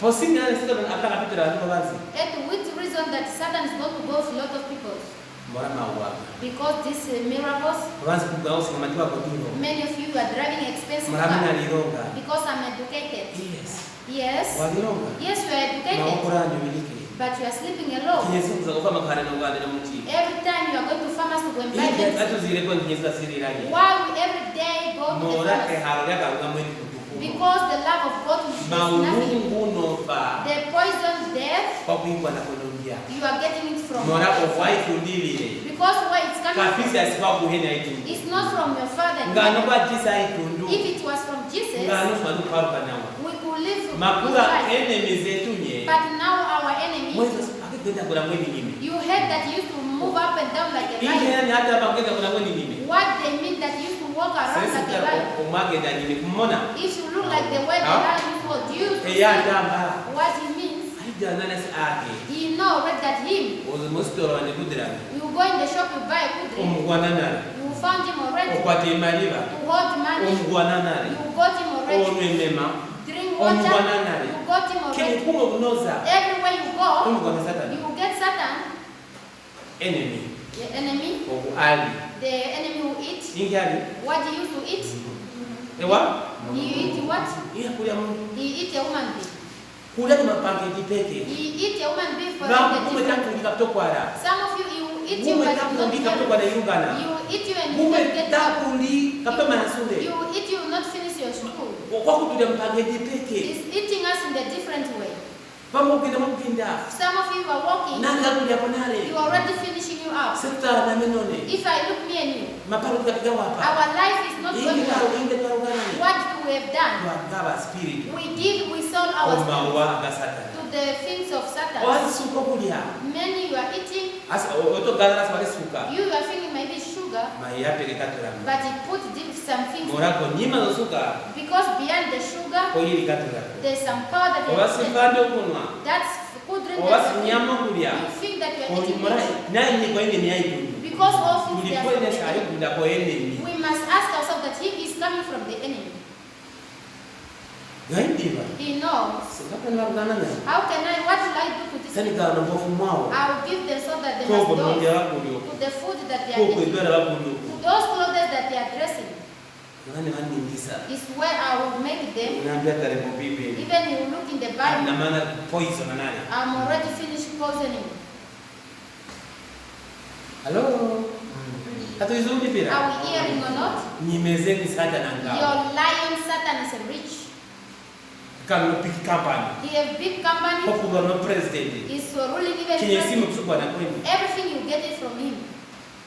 posini ana sita akana pitira watu wazi And with reason that Satan is going to go with a lot of people. mora maua Because these miracles, wazi kugao sima matiwa kodino many of you are driving expensive mara mina cars. lironga Because I'm educated. yes Yes. walironga Yes, you are na educated. okora nyumilike But you are sleeping alone. kinyezi kuza kwa makare na ugande na muti Every time you are going to farmers to go and buy ili medicine. hatu zile kwa kinyezi siri rangi Why we every day go to the mora ke farmers? haro ya kaunga mwetu kutukufu Because the love of God is nothing. maulungu nofa The poison death, kwa kuingwa na kolongia you are getting it from mora God. ofai kundilile Because where it's coming kafisi from, asiba kuhena itu it's not from your father. ngano kwa jisa itundu If it was from Jesus, ngano swanu karuka nawa we could live with makula life. enemies zetu nye But now our enemy, mwezo akigenda kula mweni nime you heard that you used to move up and down like a ije lion. yani hata bakenda kula mweni nime What they mean that you used to walk around sasa like a lion. umage ndani nime kumona If you look like the way the Huh? lion used to walk, you used to eya see damba what he means. aija nana si ake You know already that him, ozo mostoro ane kudirana you go in the shop, you buy a good drink, omugwana nare you found him already. okwate maliba You hold money, omugwana nare you got him already. onwemema Drink water, omugwana nare you got him kile already. kumo kunoza Everywhere you go, omugwana satani you get Satan, enemy the enemy, oku ali the enemy who eat. ingi ali What he used to eat, ewa he eat what? iya kulia mungu He eat a human being. kulia mapangeti peke He eat a human being for na the mume different. tangu ndikakutokwara Some of you, you eat you mume but you tangu not ndikatokwa na get. yungana You eat you and you mume not get up. tangu ndikatoma nasule You eat you will not finish your school. kwa kutulia mpangeti peke He's eating us in a different way. pamukina mukinda Some of you are walking, nani akulia ponale you are already finishing you up. sekta na menone If I look me and you, maparo katika wapa our life is not going ingi well. ingi tarugana What do we have done? twagaba spirit We sold our spirit omawa gasatana to the things of Satan. wazisuka kulia Many you are eating, asa otogala wale suka you are thinking maybe sugar, mayape katurama but it put some things. morako nyima zosuka Because behind the sugar, koyiri katurama there's some power that you have taken. obasifande okunwa That's good drink. obasi that nyama you kulya think that you are eating mora it. naye ni kwa ine nyaitu Because all things they are tulikuwa from ine the shayo enemy. kunda kwa enemy We must ask ourselves that he is coming from the enemy. gaidiva He knows. singapa ni wakana na How can what will I do to this sani people? ka na mbofu mwao I will give them so that they must koko go mwonge wako ndio to the food that they are koko eating. idwara wako ndio To those clothes that they are dressing ngani ngani ngisa is where I will make them. unaambia kare mo bibi Even you look in the na Bible, maana poison nani I'm already finished poisoning. Hello. Hatuizungumzi pia. Are we hearing or not? Nyimezeni Satan ngao. Your lion Satan is rich. Kama big company. He have big company. Popular no president. Is ruling even Kinye simu president. kusukwa na kwenu. Everything you get it from him.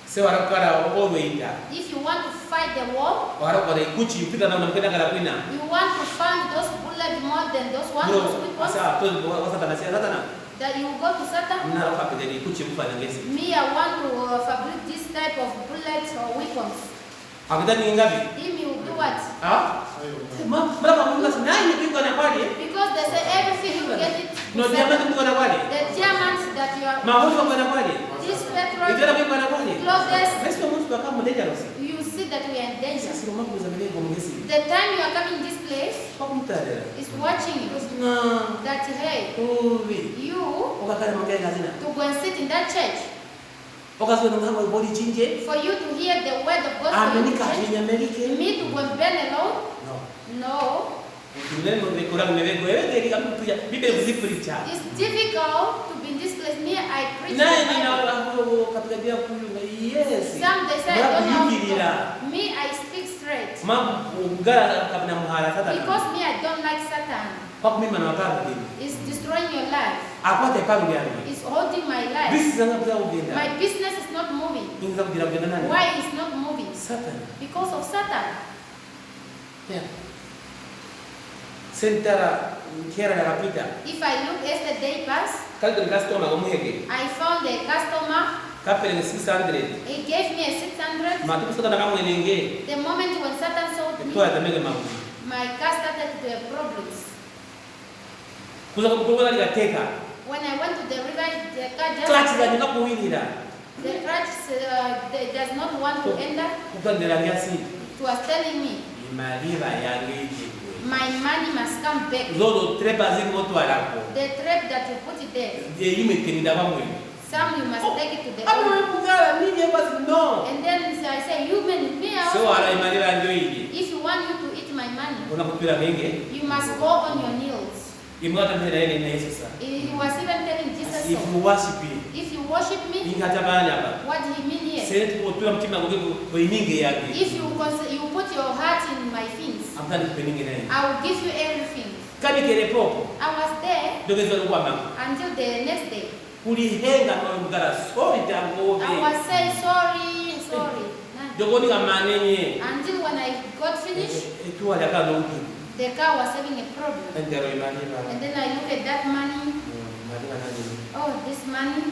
Se warakara always. If you want to fight the war, Warakara ikuchi mpita na unampenda kala kwina. you want to find those bullets more than those ones Bro, weapons, asa tozi wasatana sia satana. that you go to Satan. Mnara kwa pede ikuchi mfanya ngesi. Me, I want to fabric this type of bullets or weapons. Hakutani ngapi? Him, you do what? Ah? Mbona kwa mungu kasi nani pingo na kwali? Because they say everything you get it. No diamond pingo na kwali. The diamonds that you are. Mahofu kwa na kwali. This petrol. Itara pingo na kwali. Clothes. Mesmo mungu kwa kama dangerous. You see that we are in danger. Sasa romangu zamele kwa ngesi. The time you are coming this place Kwa mtadera. is watching you. Na That hey, uvi. you Okakala mangaya kazina. to go and sit in that church Okazo ngamba body chinje. for you to hear the word of God. For you Amerika to change. kwenye Amerika. Me to go and burn alone? No. No. Ukilemo nimekora nimewego wewe kama mtu ya Biblia kuzipreacha. It's difficult to be in this place. Me, I preach. Naye the nina Bible. katika dia kuyunga yes. Some they say I Mara don't know. kuyukirira. Me, I speak straight. Mabu ugara kabla muhara sasa. Because me, I don't like Satan. Kwa mimi na wakati dini. It's destroying your life. Akwate pangu yangu. It's holding my life. Bisi zanga kwa ugenda. My business is not moving. Inza kujira ugenda nani? Why is not moving? Satan. Because of Satan. Yeah. Sentara kera ya kapita. If I look yesterday past, Kaldo customer ngomuhege. I found a customer. Kapele 600. He gave me a 600. Matu sasa kama mwenenge. The moment when Satan sold me, Kwa tamege mabu. my car started to have problems. Kuza kutoka likateka. When I went to the river, the car Clutch za just nyika kuwilira. the clutch does not want to enter. Kukandela ngasi. It was telling me Imaliva yangeje. my money must come back. Zodo trepa zingi moto alako. The trap that you put it there, Je yume kenida bamwe. some you must take it to the Abu owner. mugala mimi basi no. And then I say, you men, me So ala also. imaliva yangeje. If you want you to eat my money, Unakupira menge. you must go on your knees. Imwata mbele yeye na Yesu sasa. He was even telling Jesus If so. you worship him. If you worship me, Ingata banya hapa. what do he mean here? Sasa tukotoa mtima ngoko boininge yake. If you put your heart in my things, Amtani kupeninge naye. I will give you everything. Kani kere popo. I was there Dogezo kwa mama. until the next day. Kulihenga kwa mugara sorry tango. I was saying sorry. Dogoni kamanenye. Until when I got finished, Etu ala ka loki. the car was having a problem. Ndero imaliva. And then I look at that money. Maliva nani. Oh, this money,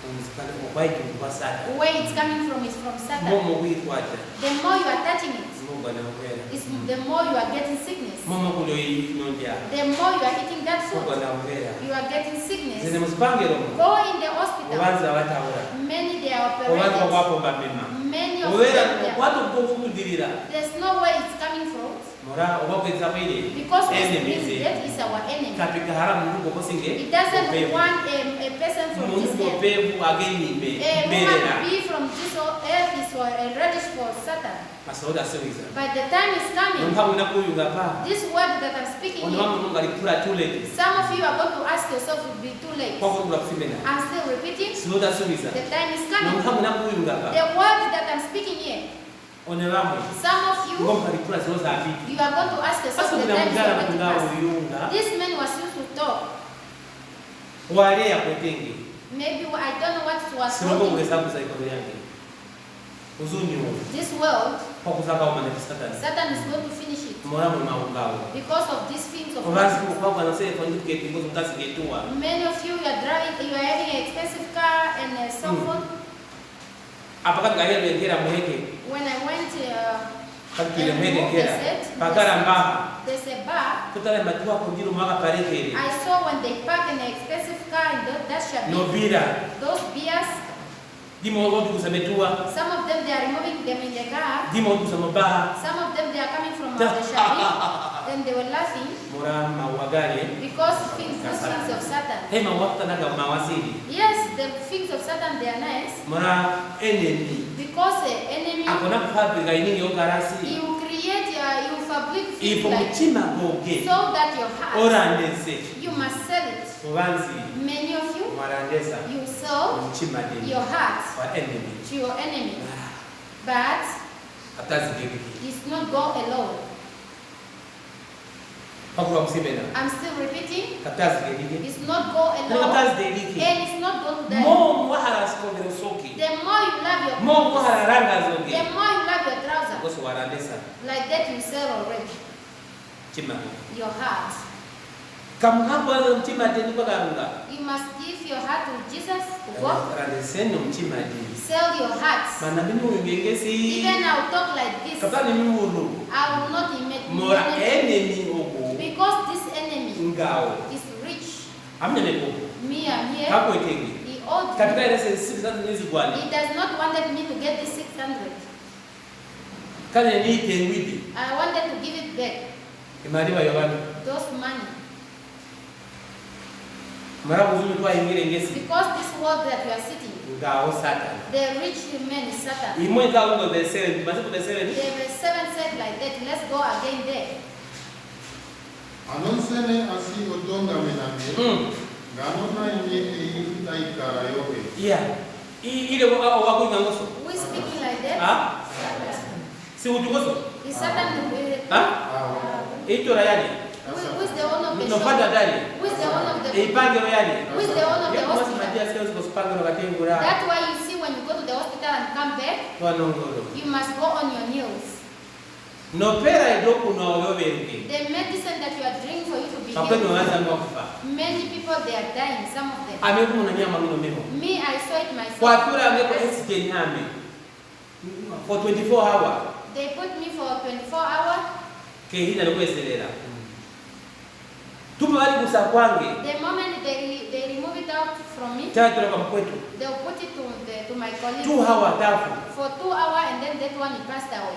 Umsikane kwa kwa sana. where it's coming from is from Satan. Momo kuitwaje. The more you are touching it, Mungu anaongea. the more you are getting sickness. Momo kulio inonja. The more you are eating that Mungu food, anaongea. you are getting Zene sickness. msipange roho. Go in the hospital. Obanza wataura. Many they are Obanza operated. wapo mapema. Many of Owera them, they are- watu kukudirira. there's no way it's coming from. Mora obakweza kweli. Because we Enemies. believe that is our enemy. Katika haramu Mungu kosinge. It doesn't want a person from this Mungu earth. pevu ageni me. A Mbelera. woman be from this earth is for a reddish for Satan. Masoda sewiza. But the time is coming. Nmpamu nakuyunga pa. This word that I'm speaking Ono here, wangu Mungu alipula too late. some of you are going to ask yourself, it will be too late. Kwa kula kusimena. I'm still repeating. Soda sewiza. The time is coming. Nmpamu nakuyunga pa. The word that I'm speaking here, One wangu. some of you, Mungu alipula zoza apiki. you are going to ask yourself, Sasa the time is tunamgara going to kungao pass. uyunga. This man was used to talk. Wale ya kwetenge. Maybe I don't know what was Sinongo talking. kuhesabu za ikono yake. Uzuni huo. This world, Kwa kusaka umane Satan. Satan is going to finish it Mora mu maungao. because of these things of Obanzi money. kwa kwa nasema kwa nini kete ngozo mtasi getua. Many of you are driving, you are having an expensive car and a cell phone. Apaka ngahero ngera muheke. When I went, Kakile muheke they ngera. said, Pakara mbaha. there's a bar. Kutale matua kundiro mwaka parekere. I saw when they park an expensive car in that shop. Novira. Those beers, Dimo ngodu kusametua. some of them they are removing them in the car. Dimo ngodu kusamobaha. Some of them they are coming from the shop. Then they were laughing Mora mawagare. because things of Satan. Hema wakta naga mawasili. Yes, the things of Satan they are nice Mora enemy. because the enemy Akona fabrika inini yo garasi. you create, you public ifo feels like, mutima goge so that your heart, orandeze you must sell it. mubanzi Many of you, mwarandeza you sell mutima deni your heart wa enemy to your enemy, but atazigiriki it's not go alone. pakula musibena I'm still repeating, atazigiriki it's not go alone, atazigiriki and it's not go to die. mo muhara skovero soki The more you love your mo clothes, muhara ranga the zoge more you love your trousers. koso warandesa Like that you sell already. mutima Your heart. kamuhambo azo mutima deni bagarunga You must give your heart to Jesus to God. randeseni mutima deni Sell your heart. mana bini uyengesi Even I'll talk like this. kapani miwuru I will not imagine mora enemy ogo because this enemy ngao is rich. amnya neko Me, I'm here. hapo ekegi He owed katika me. ile sisi sasa nizi kwani He does not wanted me to get this 600. kana ni tengwidi I wanted to give it back. imali wa yobani Those money. mara uzumi kwa ingire ngesi Because this world that we are sitting, ngao satan the rich man is Satan. imwe za ungo the 7 masiku the 7 There were 7 said like that. Let's go again there. Anonsene asi otonga menange nganona inye taikara yoke. yeah ile wako ngangoso Who is speaking like that? si utukoso Is Satan ito rayani who is the owner of the no shop? fada dali Who is the owner of the ipange royani Who is the owner of the hospital? sales ko spange ro katengura That's why you see when you go to the hospital and come back, twanongoro you must go on your knees. no pera edoku no yoberge The medicine that you are drinking for you to be kapendo healed. wanza ngokufa Many people they are dying, some of them. amekumu na nyama mino memo Me, I saw it myself. kwa kula ameko oxygen ame for 24 hours They put me for 24 hours. ke hina lokweselela tupo bali kusa kwange The moment they remove it out from me, tatu kwa mkwetu they'll put it to my colleague 2 hours tafu for 2 hours, and then that one he passed away.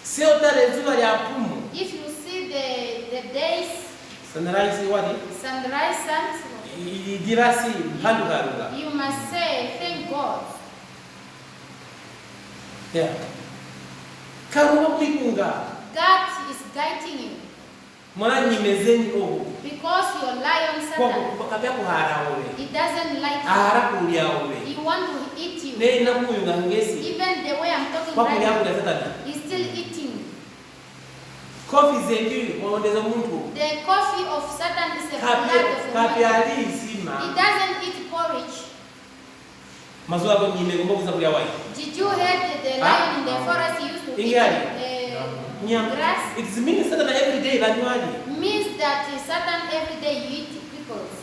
sio tare zuwa ya pumu If you see the days, sunrise wadi sunrise, suns, dirasi handu karuga you must say thank God. yeah karuga kuikunga God is guiding you mwana nyimezeni ogo because your lion Satan, kwa kapya kuhara owe he doesn't like ahara kulia owe you. He want to eat you. ne na kuyunga ngesi Even the way I'm talking kwa right kulia now, kulia satana he's still eating. coffee zetu kuondeza muntu The coffee of Satan is the blood of the man. kapyali sima He doesn't eat porridge. mazuwa kwa nyime ngombo kuza kulia wai Did you hear the lion in the forest used to eat nyam grass? it means satana every day banywali Means that Satan every day you eat pickles.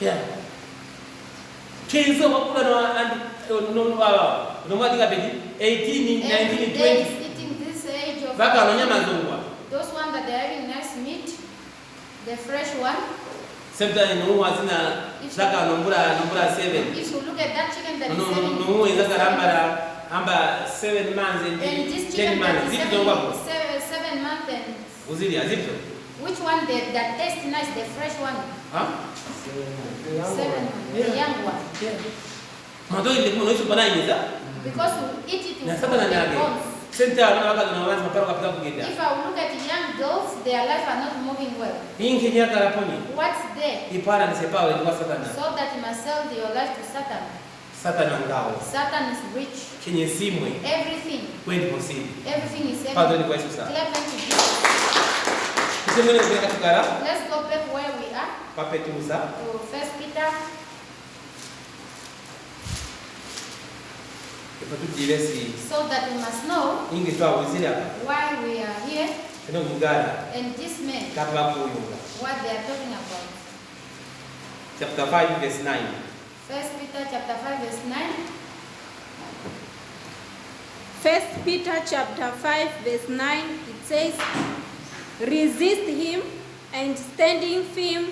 yeah kenzo wakula no mwadi kabedi 18 Every 19 day is 20 eating this age of baka wanyama zongwa those ones that they're having nice meat, the fresh one. sebta no wazina zaka nombura 7 If you look at that chicken that is no zaka amba 7 months and and this 10 chicken that months is zipto ngwapo 7 months and uzili azipto which one that tastes nice, the fresh one? ha 7 months, the young one. mato ile kuna hizo bana inza Because you eat it na with sasa na the nyage bones. senta wana waka na wazi maparo kapita kugenda If I look at young girls, their life are not moving well. hii Kenya karaponi What's there? ipara ni sepawe ni kwa satana So that you must sell your life to Satan. satana ngao Satan is rich. kenye simwe Everything. kwendi posili Everything is Padre everything. ni kwa Yesu sana Clap unto Jesus. kisemene kwa katika Let's go back where we are papetusa to 1 Peter. ipatujilesi So that we must know ingi twa wizira why we are here eno mugara and this man, kapa kuyunga what they are talking about. chapter 5 verse 9 1 Peter chapter 5 verse 9. 1 Peter chapter 5 verse 9, it says, resist him and standing firm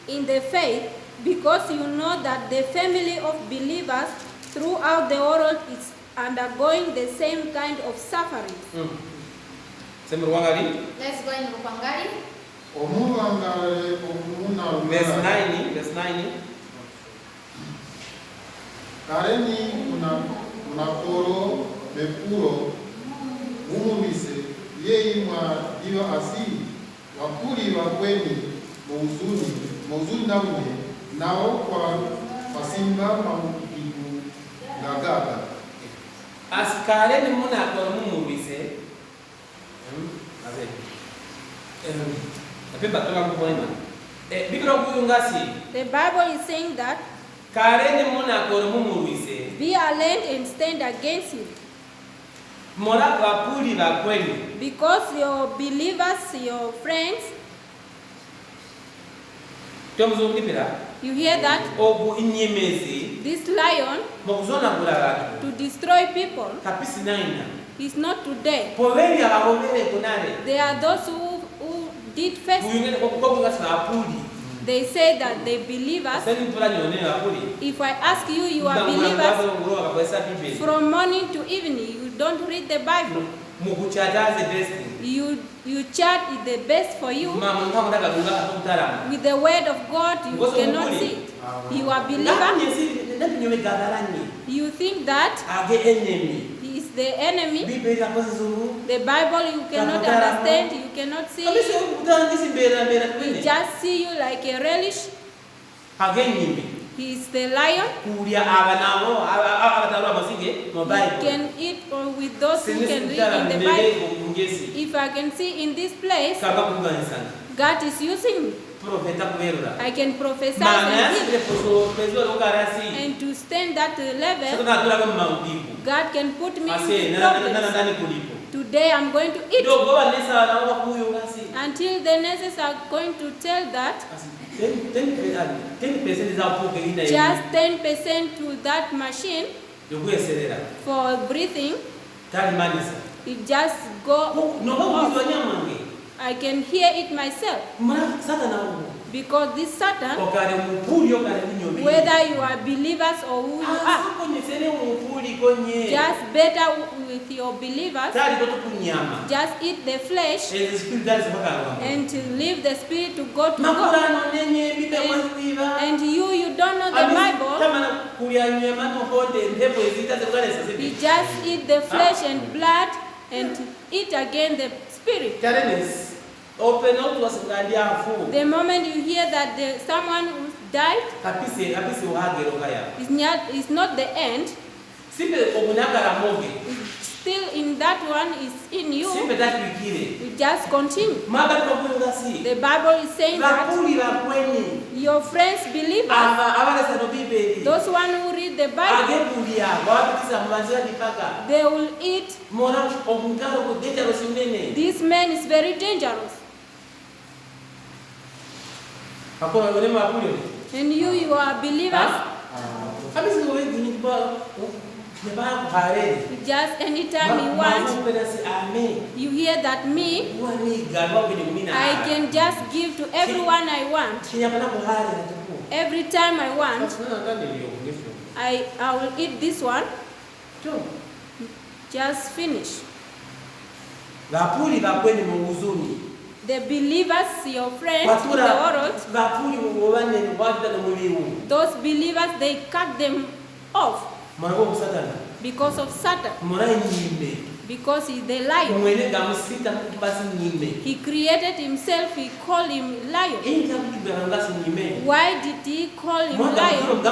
in the faith, because you know that the family of believers throughout the world is undergoing the same kind of suffering. sema wangali Let's go in Rupangari. Omuntu angale okumuna verse 9 kareni kuna poro mepuro umuvise yeye mwadiwa asili wakuli wakweni mauzuni naune nao kwa pasimba maukibu gagaga Asikale ni muna kwa mumubise. Apepa toka kuboima. Biblia kuyungasi. The Bible is saying that Kale ni muna kwa mumubise. be alert and stand against him. Mora wapuli wakweli. Because your believers, your friends, Tomzungipira. you hear that? Obu inyemezi. This lion Mokuzona kula watu. to destroy people Kapisi naina. is not today. Poveri abahomere kunare. There are those who did first. Kuyungene kokugasa apuli. They say that they believe us. Sasa mpula nyone apuli. If I ask you, you are believers. From morning to evening, you don't read the Bible. You chat is the best for you. With the word of God, you cannot see it. You are believer. You think that he is the enemy. The Bible you cannot understand, you cannot see it. He just see you like a relish. He is the lion. He can eat with those who can read in the Bible. If I can see in this place, God is using me. I can prophesy and to stand that level, God can put me in problems. Today I'm going to eat. Until the nurses are going to tell that 10% just 10% to that machine for breathing, it just go off. I can hear it myself. Because this Satan, whether you are believers or who you are, just better with your believers, just eat the flesh and to leave the spirit to go to God. And you don't know the Bible. You just eat the flesh and blood and eat again the spirit. The moment you hear that someone who died, it's not the end. Still in that one is in you. You just continue. The Bible is saying that your friends believers, those one who read the Bible, they will eat. This man is very dangerous. And you are believers. Just anytime you want, you hear that me, I can just give to everyone I want. Every time I want, I will eat this one. Just finish. The believers, your friends in the world, those believers, they cut them off because of Satan. Because he's the lion. He created himself, he called him lion. Why did he call him lion?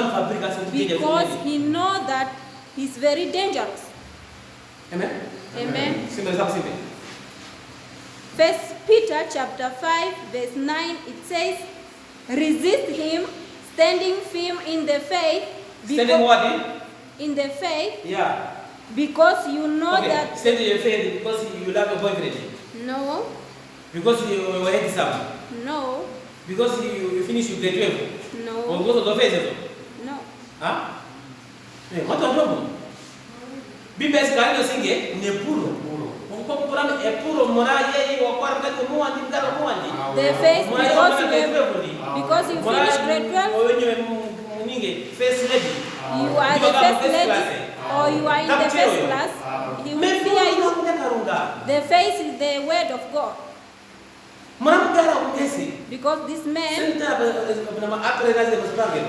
Because he knows that he's very dangerous. Amen? Amen. First Peter chapter 5 verse 9, it says, resist him, standing firm in the faith. Standing what in the faith? Yeah. Because you know that... Standing in faith because you love your boyfriend? No. Because you were handsome? No. Because you finished your grade 12? No. Or because of the faith? No. Huh? What are you? Biblia sikali singe ne puro. The faith because you finished grade 12, you are the first lady or you are in the first class, he will fear you. The faith is the word of God. Because this man,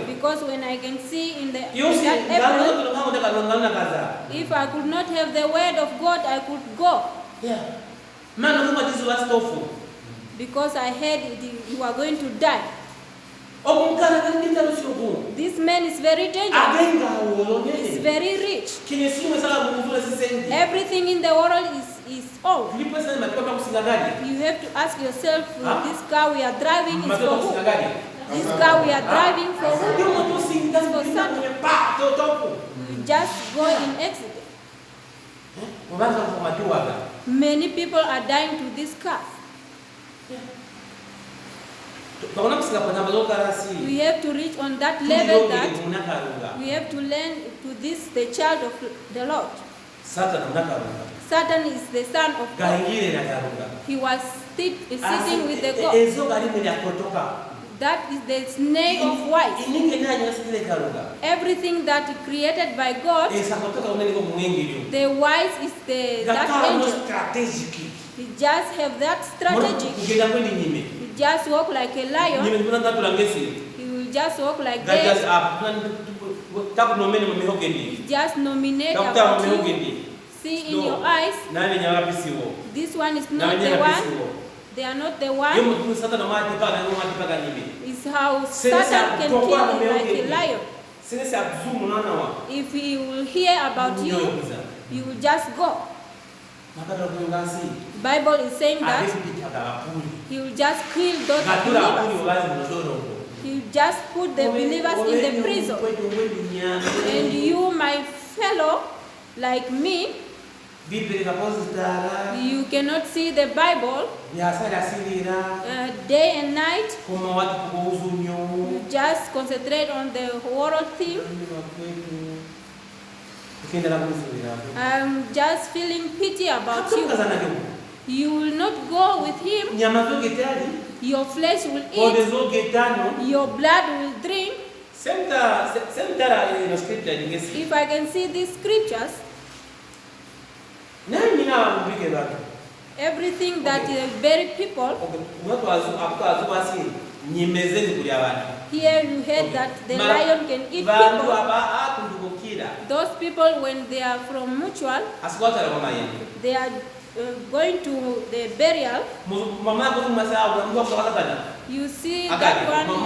because when I can see in the April, if I could not have the word of God, I could go. Yeah. Mano kuma tizo wastofu. because I heard you are going to die. Okumkana kanita rushogu. This man is very dangerous. Agenga He's wolongene. very rich. Kinye simu sala muzula sisendi. Everything in the world is old. Tulipo sana matoka kusingagali. You have to ask yourself, Huh? this car we are driving is Matoka for who? kusingagali. This car we are driving for who? Ndio moto singani kwenye pa totopo. You just go in accident. Mubanza kumatuwaga. Many people are dying to this car. Bakona kusinga pana mazoka rasi. We have to reach on that level that we have to learn to this the child of the Lord. Satan unakarunga. Satan is the son of God. Gaingire na karunga. He was sitting with the God. Ezo gari ya kutoka. That is the snake of wise. Ininge nanya sikile karunga. Everything that created by God, Esa kutoka unengo mwingi. the wise is that angel. Strategic. He just have that strategy. Kugenda kweni nyime. He just walk like a lion. Nyime mbona tatu langesi. He will just walk like That just that. tapu nomene mmehogendi. He just nominate Takuta about you. mmehogendi. See in your eyes, Nani nyawapisiwo. this one is Na not the wenye one. napisiwo. They are not the Yo one. mtu Satan matipaga nyime. Is how Senesa Satan can kutoka kill you like mmehogendi. a lion. Senesa kuzumu nana wa. If he will hear about you, you will just go. Makata kuyongasi. Bible is saying that Adepita apuli. he will just kill those Gatura apuli believers. wazi mdorongo. He will just put the believers in the prison. And you, my fellow, like me, you cannot see the Bible day and night. You just concentrate on the world theme. I'm just feeling pity about you. You will not go with him. Your flesh will eat. Your blood will drink. If I can see these scriptures, everything that is very people, here you heard that the lion can eat people. Those people, when they are from mutual, they are going to the burial. You see that one is,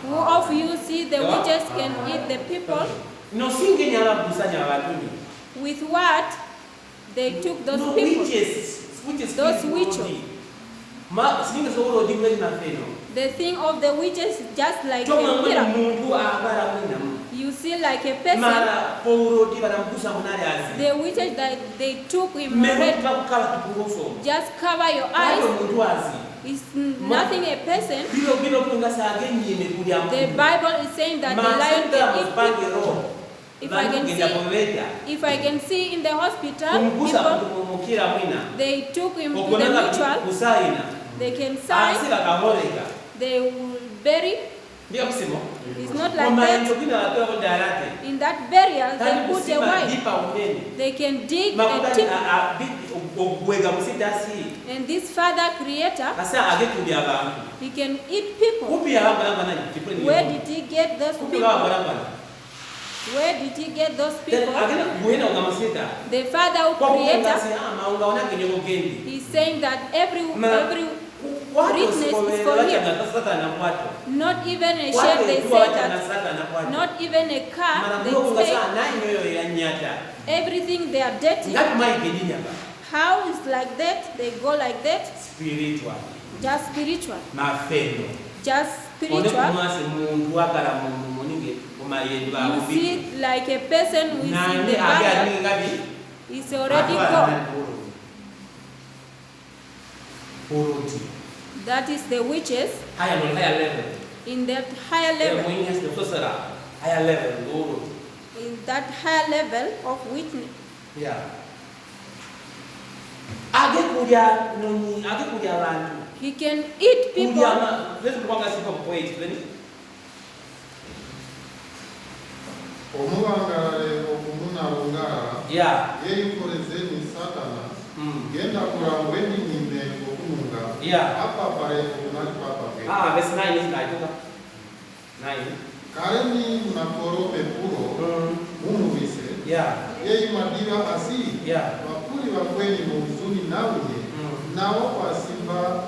who of you see the witches can eat the people? With what they took those people? Those witches. The thing of the witches is just like a miracle. You see like a person, the witches that they took him already, just cover your eyes. It's nothing a person. The Bible is saying that the lion can eat people. If I can see in the hospital, people, they took him to the mutual, they can sign, they will bury. It's not like that. In that burial, they put a wife. They can dig a tip. And this Father Creator, he can eat people. Where did he get those people? Where did he get those people? The Father Creator, he's saying that every richness is for him. Not even a ship, they say that. Not even a car, they say. Everything they are dirty. How is like that? They go like that? Spiritual. Just spiritual. Just spiritual. You see like a person who is in the burial, is already gone. That is the witches. In that higher level. In that higher level of witness. Yeah. He can eat people. Omubangalale okumunalungala yeyikolezeni Satana genda kulangwe n'ennyimbe okununga apapale okunali papa verse 9 is right. 9. Kareni mnakorope puro, mumuvise, yeyi madiva asi, wakuli wakweni muzuni naunye, nao kwa simba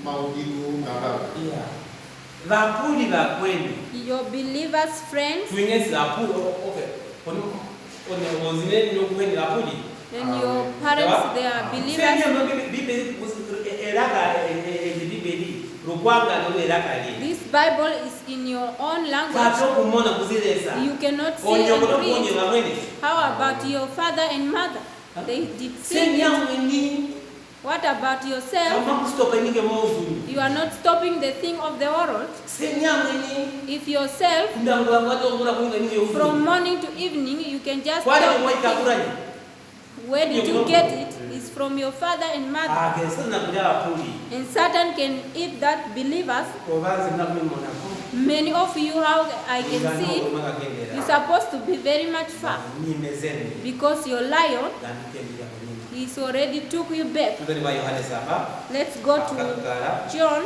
maudigu ngaraka. Vakuli vakweni. Your believers' friends. Twingezi vakuli, okay. Ozine nokweni vakuli. And your parents, they are believers. This Bible is in your own language. You cannot see and read. How about your father and mother? They did see it. What about yourself? You are not stopping the thing of the world. If yourself, from morning to evening, you can just stop. Where did you get it? It's from your father and mother. And Satan can eat that believers. Many of you, how I can see, you're supposed to be very much far. Because your lion, he's already took you back. Let's go to John.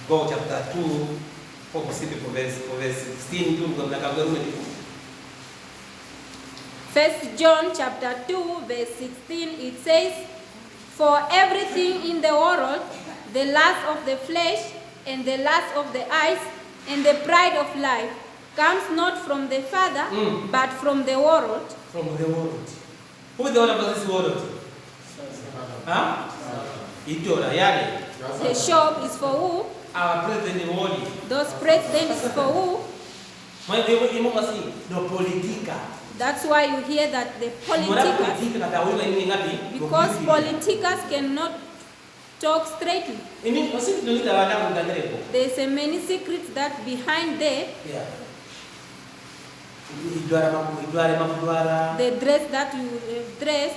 Go chapter 2. First John chapter 2 verse 16, it says, "For everything in the world, the lust of the flesh and the lust of the eyes and the pride of life comes not from the Father, but from the world." From the world. Who is the owner of this world? Huh? The shop is for who? Our president world. Those presidents is for who? No politica. That's why you hear that the politicas, because politicas cannot talk straightly. There's a many secrets that behind there. The dress that you dress.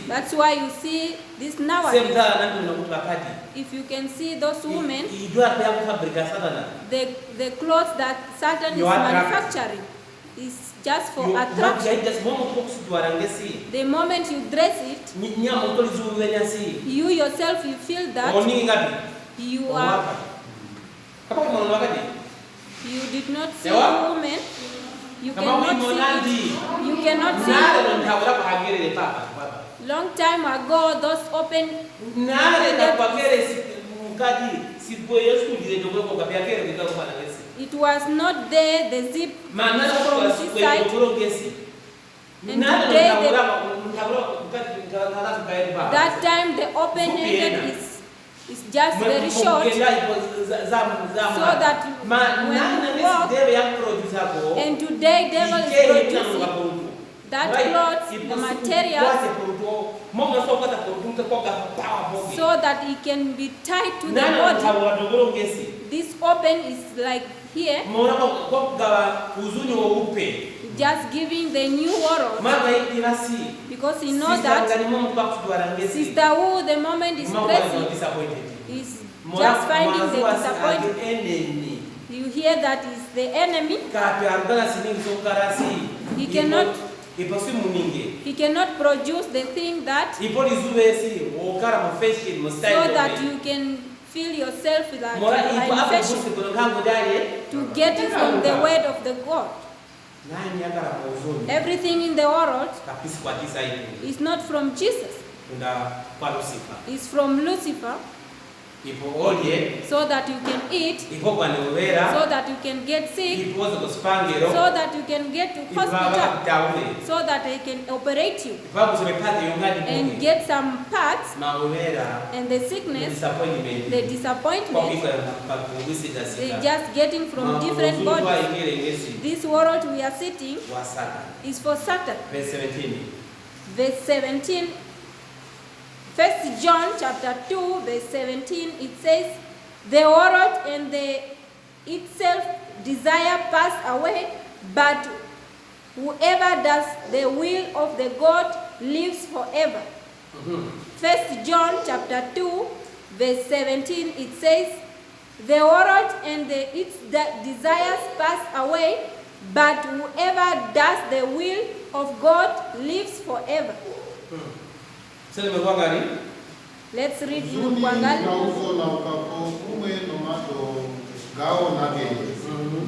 That's why you see this nowadays. If you can see those women, the clothes that Satan is manufacturing is just for attraction. The moment you dress it, you yourself, you feel that you are. You did not see a woman. You cannot see it. You cannot see it. Long time ago, those open. It was not there, the zip from this side. And today, that time the open-ended is just very short, so that when you walk, and today devil is producing that clothes, the materials, so that it can be tied to the body. This open is like here, just giving the new world, because you know that Sister Wu, the moment is dressing, is just finding the disappointment. You hear that is the enemy. He cannot produce the thing that, so that you can feel yourself that you are in fashion, to get it from the word of the God. Everything in the world is not from Jesus. It's from Lucifer. So that you can eat, so that you can get sick, so that you can get to hospital, so that they can operate you and get some parts, and the sickness, the disappointment, they just getting from different bodies. This world we are sitting is for Satan. Verse 17. Verse 17. 1 John chapter 2 verse 17, it says, "The world and the itself desire pass away, but whoever does the will of the God lives forever." 1 John chapter 2 verse 17, it says, "The world and its desires pass away, but whoever does the will of God lives forever." Let's read in Uzuni Kwangali. ngauzo na ukapo kumwe nomato gao nageye.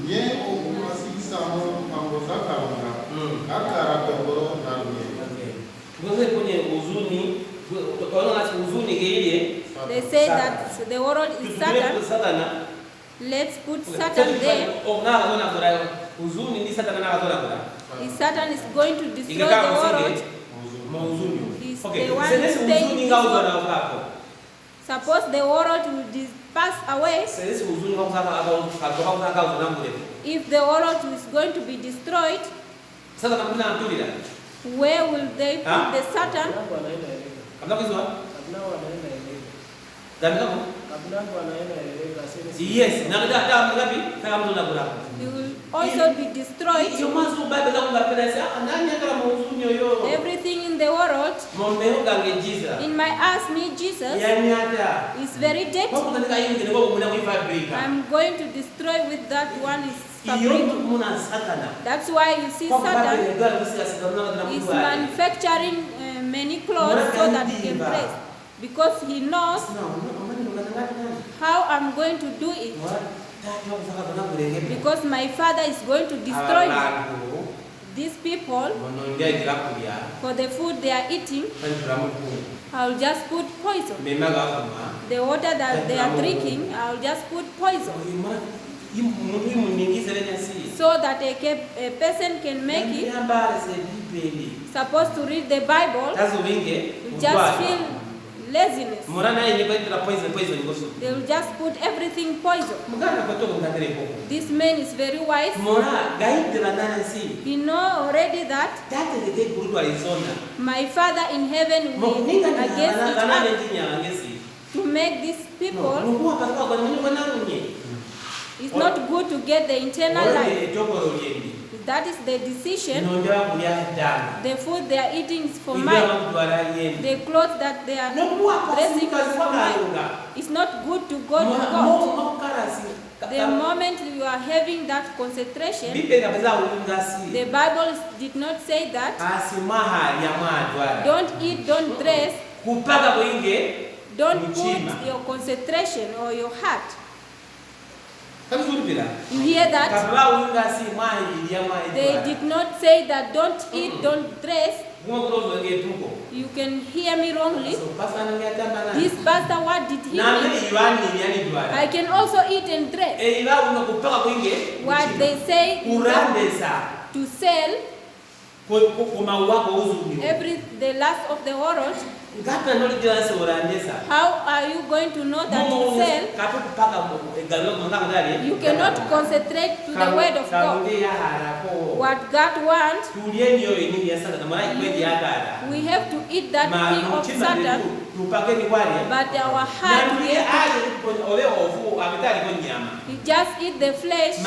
Nye okumasikisamo mpango za kalunga. Akara pemboro narunye. Ngoze kwenye uzuni, wanaona uzuni geile. They say that the world is Satan. Let's put Satan there. Uzuni ni Satan anazona kuna. If Satan is going to destroy the world, he's the one who stays in this world. Suppose the world will pass away. If the world is going to be destroyed, where will they put the Satan? Yes, He will also be destroyed. Everything in the world, in my eyes, me Jesus, is very dirty. I'm going to destroy with that one is fabric. That's why you see Satan is manufacturing many clothes so that he can praise. Because he knows how I'm going to do it. Because my Father is going to destroy these people for the food they are eating. I'll just put poison. The water that they are drinking, I'll just put poison. So that a person can make it. Supposed to read the Bible, you just feel laziness. They will just put everything poison. This man is very wise. He knows already that my Father in heaven will against it to make these people. It's not good to get the eternal life. That is the decision. The food they are eating is for mine. The clothes that they are dressing is for mine. It's not good to go to God. The moment you are having that concentration, the Bible did not say that. Don't eat, don't dress. Don't put your concentration or your heart. You hear that? They did not say that don't eat, don't dress. You can hear me wrongly. This pastor, what did he mean? I can also eat and dress. What they say to sell the last of the world. How are you going to know that you sell? You cannot concentrate to the word of God. What God wants, we have to eat that thing of Satan, but our heart, you just eat the flesh,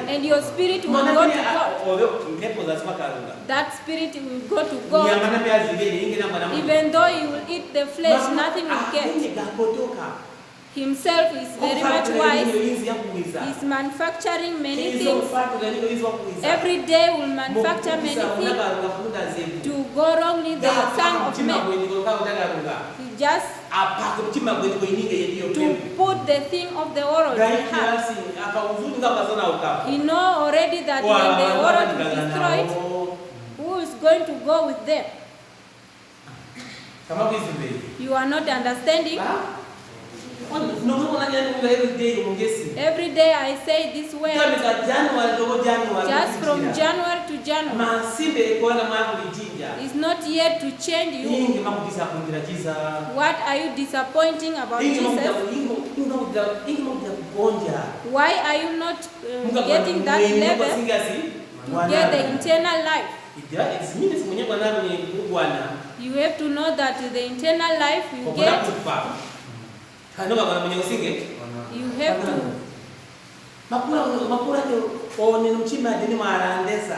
and your spirit will go to God. That spirit will go to God. Even though you will eat the flesh, nothing will get. Himself is very much wise. He's manufacturing many things. Every day will manufacture many things to go wrongly the Son of Man. He just to put the thing of the world in heart. He knows already that when the world is destroyed, who is going to go with them? You are not understanding. Every day I say this way. Just from January to January. It's not yet to change you. What are you disappointing about Jesus? Why are you not getting that level to get the eternal life? You have to know that the eternal life you get. You have to.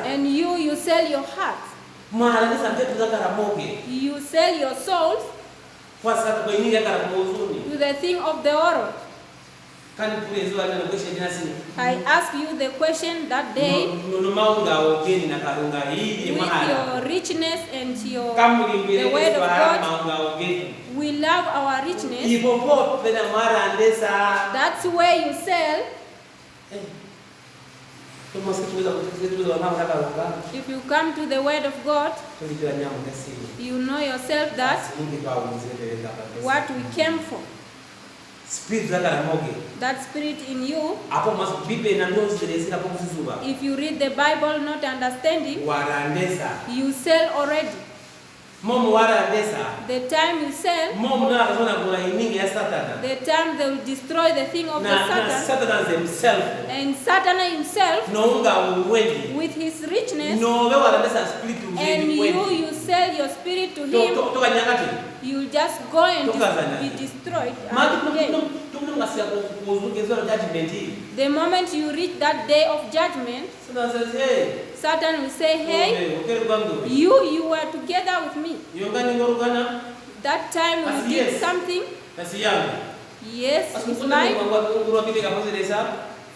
And you sell your heart. You sell your souls to the thing of the world. Kandi kulezo ana question dinasi. I ask you the question that day, No maunga ogeni na karunga hii with mahali. your richness and your Kamuli the word of God, maunga ogeni. we love our richness. Ipopo pena mara andesa. That's where you sell. Kama sikuweza kutekeleza wana karunga. If you come to the word of God, Tulijua nyamu kasi. you know yourself that what we came for. Spirit zaka na moge. That spirit in you. Hapo mas Biblia inanyoza zile hapo kuzizuba. If you read the Bible not understanding, Warandesa. you sell already. Momo warandesa. The time you sell, Momo na kazona kuna iningi ya Satan. the time they will destroy the thing of the Na Satan. Satan himself. And Satan himself, No unga uwendi. with his richness, No we warandesa spirit and uwendi. you sell your spirit to him, Toka nyakati. you just go and Toka zana. be destroyed. Matu again. tungasia kuzukezwa judgment hii. The moment you reach that day of judgment, Satan says, hey. Satan will say, hey, Okay, kwangu. you were together with me. Yongani ngorugana. That time As you did yes. something. Kasi yangu. Yes, it's Asikukuta mine. ngurua kile kapoze desa.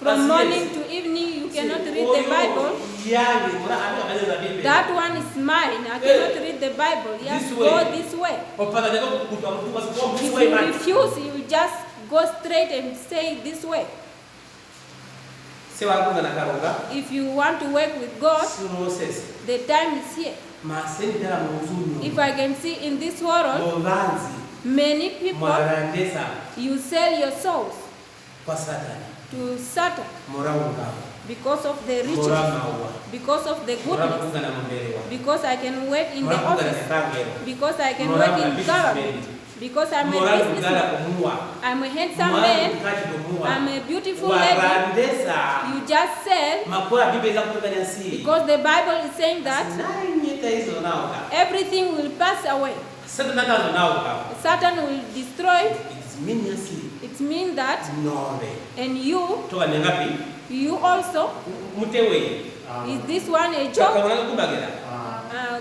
From morning to evening, you cannot read the Bible. Yangu, mura ando kabeza Biblia. That one is mine. I cannot read the Bible. Yes, This go way. this way. Opala ndio kukuta mtu basi kwa If this you way man. refuse, you just go straight and say this way. Sewa kunga na karonga. If you want to work with God, Process. the time is here. Maseni dala muzungu. If I can see in this world, Movanzi. many people, Marandesa. you sell your souls Kwa Satan. to Satan Mora unga. because of the Mora riches, maua. because of the Mora goodness, kunga na mbelewa. because I can work in the Mora kunga na office, kipangelo. because I can Mora work kunga in businessman. government, because I'm a Mora kunga businessman, kumua. I'm a handsome Mora man, kungaji kumua. I'm a beautiful lady. Warandesa. You just sell Makora Biblia za kutanganya si. because the Bible is saying that Nani nyeta hizo nao ka. everything will pass away. Satan nakazo nao ka. Satan will destroy. It's meaningless. It means that, Nome. and you, Toka nengapi? you also, Mutewe. is this one a joke? Kama kumbagera.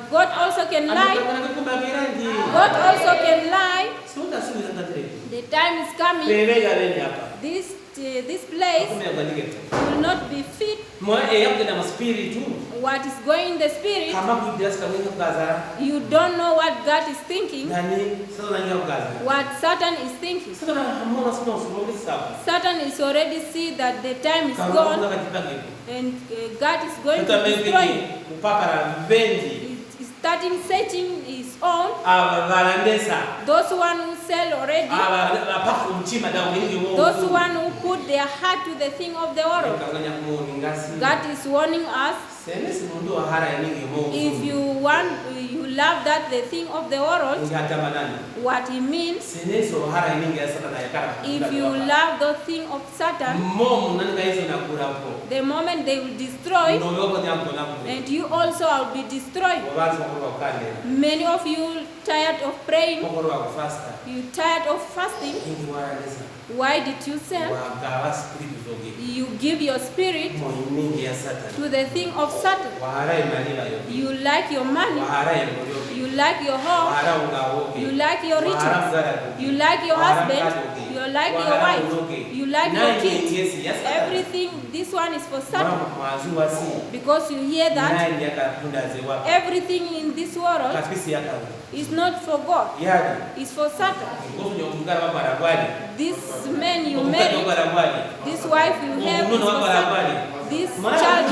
God also can lie. Kumbagera ndi. God also can lie. Sunda sumi za tatre. The time is coming. Pereja reni hapa. This place will not be fit. Mwa yapo na spirit tu. What is going in the spirit, Kama kudiras kama kugaza. you don't know what God is thinking, Nani sasa nani kugaza. what Satan is thinking. Sasa na hamona sio sio sawa. Satan is already see that the time is Kama gone kuna kajipage. and God is going Sasa to destroy. maybe kupaka vendi. He's starting searching his own. Abarandesa. Those one who sell already, Apaka kumchima damu nyingi wao. those one who put their heart to the thing of the world. Kanganya kumongasi. God is warning us, Senesi mundu wa hara nyingi wao. if you love that the thing of the world, Ngata manani. what he means, Senesi wa hara nyingi ya Satan yakara. if you love the thing of Satan, Momu nani kaizo na kura hapo. the moment they will destroy, Ndio wako jambo na hapo. and you also will be destroyed. Wabanza kwa kale. Many of you tired of praying, Kwa kwa fasta. you tired of fasting. Ingi warandesa. Why did you sell? Wagawa spirit zoge. You give your spirit Moiningi ya Satan. to the thing of Satan. Wahara imaliwa yo. You like your money, Wahara imolio. you like your home, Wahara ungaoge. you like your riches, you like your husband, you like your wife, you like your kids. Everything, this one is for Satan. Because you hear that everything in this world is not for God, it's for Satan. This man you marry, this wife you have, is for Satan. This child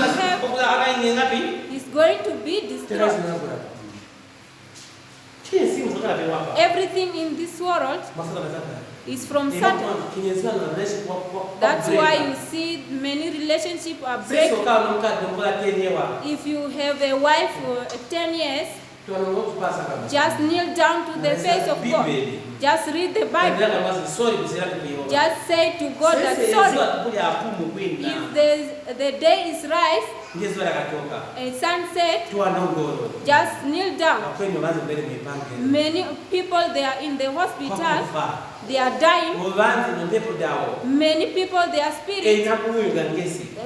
you have is going to be destroyed. Everything in this world is from Satan. That's why you see many relationships are breaking. If you have a wife for 10 years, just kneel down to the face of God. Just read the Bible. Just say to God that sorry. If the day is rise and sunset, just kneel down. Many people, they are in the hospital, they are dying. Many people, they are spirits.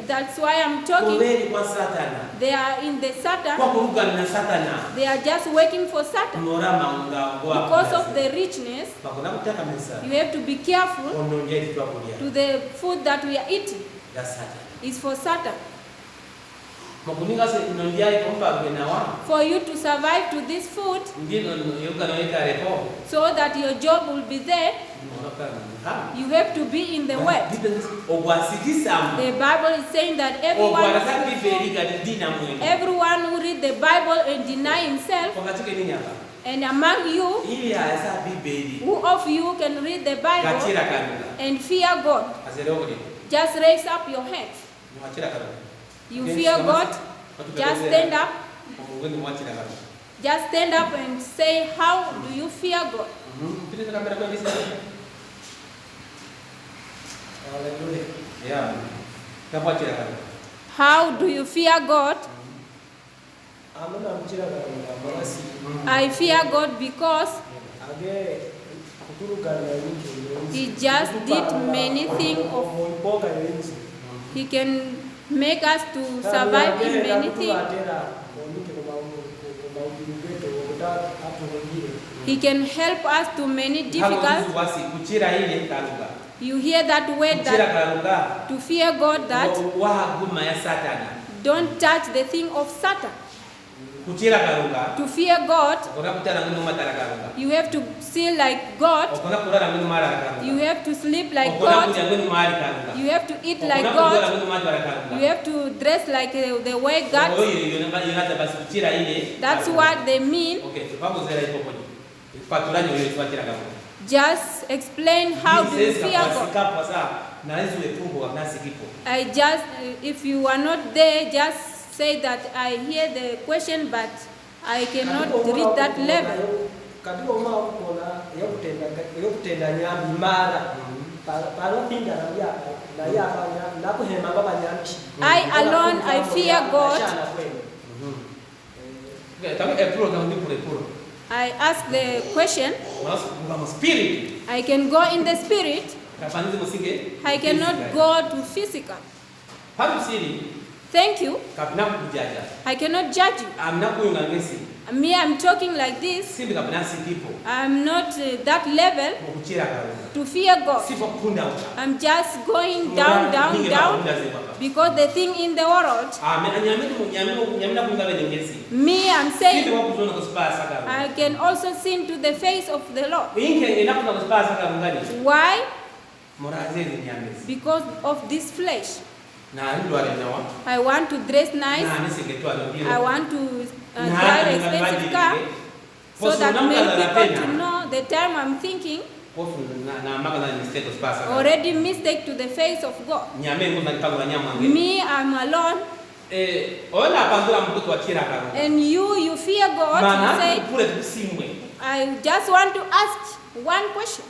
That's why I'm talking. They are in the Satan. They are just working for Satan. Because of the richness, you have to be careful. kunonja itu twakulya to the food that we are eating. ya Satan. It's for Satan. Makuninga se kunonja ikompa benawa For you to survive to this food, ndino yoga no ika repo so that your job will be there, you have to be in the word. ogwasikisa The Bible is saying that ogwarasa bibeli dina mwene everyone who read the Bible and deny himself, wakatike ni nyaka and among you, ili asa bibeli who of you can read the Bible gachira kanuka and fear God? azeroko ni Just raise up your hands. mwachira kanuka You fear God? Just stand up. ngoni mwachira kanuka Just stand up and say, how do you fear God? mpite kamera kwa bisa Hallelujah. ya kapachira kanuka How do you fear God? Amuna mchira karonda marasi I fear God because age kuturugana yinki. He just did many things. Muipoka yinki. He can make us to survive in many things. He can help us to many difficult. wasi kuchira ile kanuka You hear that word kuchira that kanuka to fear God, that wahaguma ya Satani don't touch the thing of Satan. kuchira kanuka To fear God, okona kutana ngino matara kanuka you have to see like God. okona kulala ngino mara kanuka You have to sleep like okona God. kunya ngino mari kanuka You have to eat like okona kulala God. ngino mari kanuka You have to dress like the way God. yonata basi kuchira ile That's what they mean. okay papo zera ipo kwenye patulanyo ile twachira kanuka Just explain how do you fear God. sikapo sasa na hizo efungo nasi kipo I just, if you are not there, just say that I hear the question, but I cannot reach that level. Katika umma ukona yokutenda nyambi mara palopinda na yapa nakuhema baba nyambi. I alone, I fear God. tamu epro na ndi pure I ask the question. mas spirit I can go in the spirit. kafanyize musinge I cannot go to physical. hapo siri Thank you. kapna kujaja I cannot judge you. amna kuyunga ngesi Me, I'm talking like this. simbi kapna sikipo I'm not that level kuchira kanuka to fear God. sifa kunda uka I'm just going down, down, down. Because the thing in the world, me, I'm saying, I can also sin to the face of the Lord. Why? Because of this flesh. I want to dress nice. I want to drive expensive car. So that many people to know the time I'm thinking, already mistake to the face of God. Me, I'm alone. And you fear God. You say, I just want to ask one question.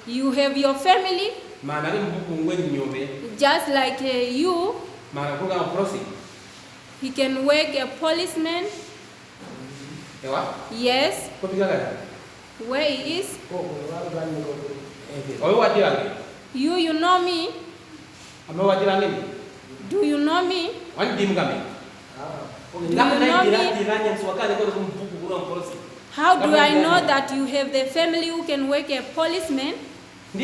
You have your family, just like you. He can work a policeman. Yes. Where he is. You know me. Do you know me? How do I know that you have the family who can work a policeman? Or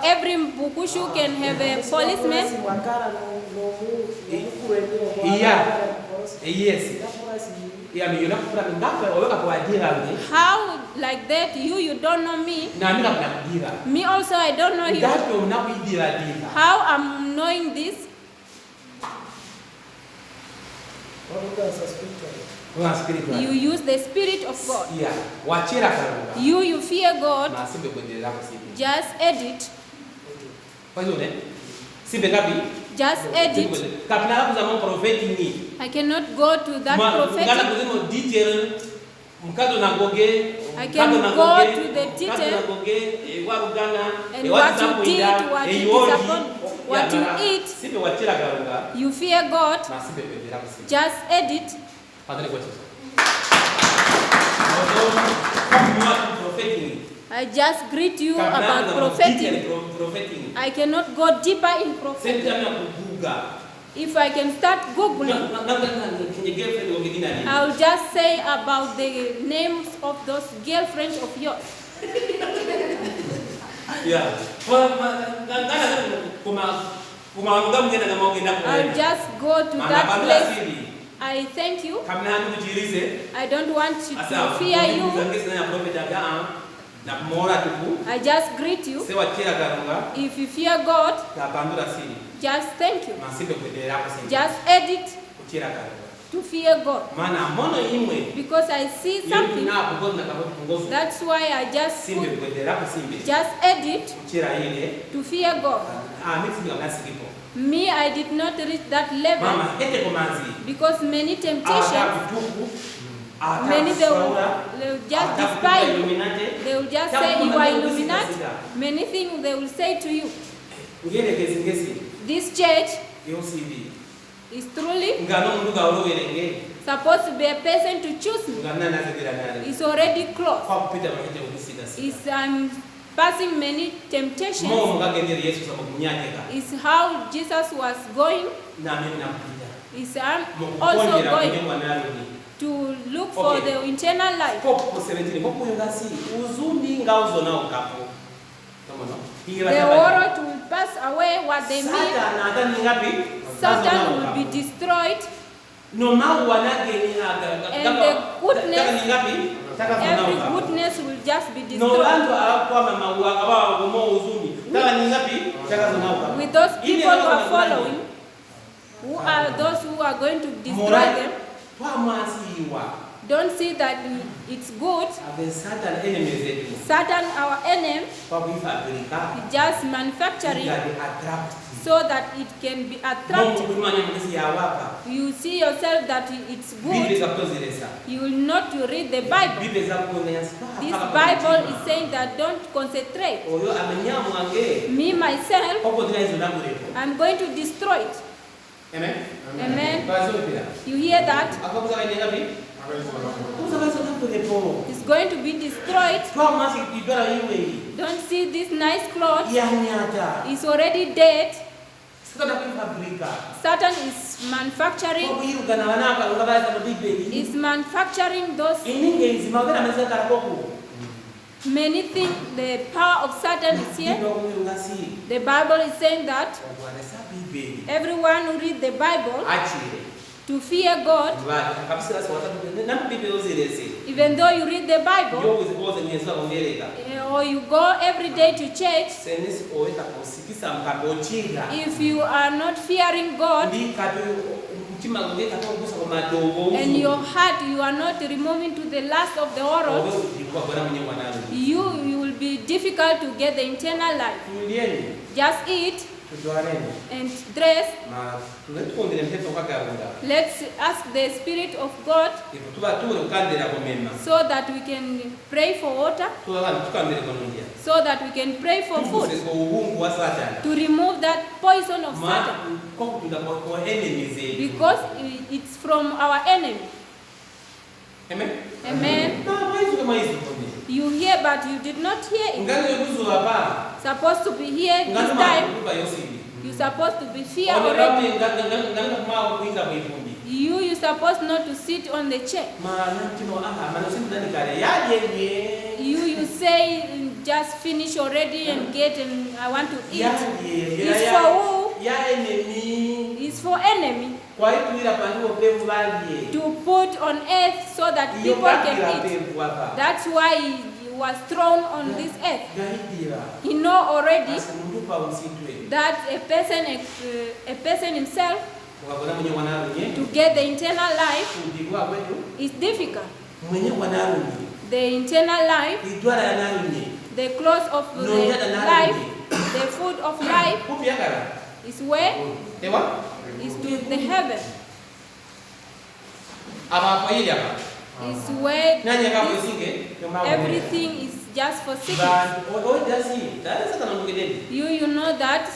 every Mbukushu can have a policeman? Yes. How like that? You don't know me. Me also, I don't know you. How I'm knowing this? You use the Spirit of God. You fear God. Just edit. Just edit. I cannot go to that prophetic. I can go to the detail and what you did, what you disappoint, what you eat. You fear God. Just edit. I just greet you about prophetic. I cannot go deeper in prophetic. If I can start Googling, kwenye girlfriend wengine nani? I'll just say about the names of those girlfriends of yours. Yeah. I'll just go to that place. I thank you. I don't want you to fear you. I just greet you. If you fear God, just thank you. Just edit to fear God. Because I see something. That's why I just edit to fear God. Me, I did not reach that level because many temptations, many they will just despise you. They will just say you are Illuminati. Many things they will say to you. This church is truly supposed to be a person to choose me. It's already closed. It's passing many temptations. Is how Jesus was going. Is also going to look for the eternal life. The world will pass away. What they mean, Satan will be destroyed. And the goodness, every goodness will just be destroyed. With those people who are following, who are those who are going to destroy them, don't see that it's good. Satan, our enemy, is just manufacturing so that it can be attractive. You see yourself that it's good. You will not read the Bible. This Bible is saying that don't concentrate. Me, myself, I'm going to destroy it. Amen? Amen. You hear that? It's going to be destroyed. Don't see this nice cloth. It's already dead. Satan is manufacturing. Is manufacturing those many things. The power of Satan is here. The Bible is saying that everyone who reads the Bible to fear God, even though you read the Bible or you go every day to church, if you are not fearing God and your heart you are not removing to the lust of the world, you will be difficult to get the eternal life. Just eat and dress. Let's ask the Spirit of God so that we can pray for water, so that we can pray for food, to remove that poison of Satan, because it's from our enemy. Amen? Amen. You hear, but you did not hear it. Supposed to be here this time. You're supposed to be here already. You're supposed not to sit on the chair. You say just finish already and get and I want to eat. It's for who? It's for enemy. To put on earth so that people can eat. That's why he was thrown on this earth. He know already that a person himself to get the eternal life is difficult. The eternal life, the clothes of the life, the food of life is where? Is to the heaven. Is where everything is just for sickness. You know that.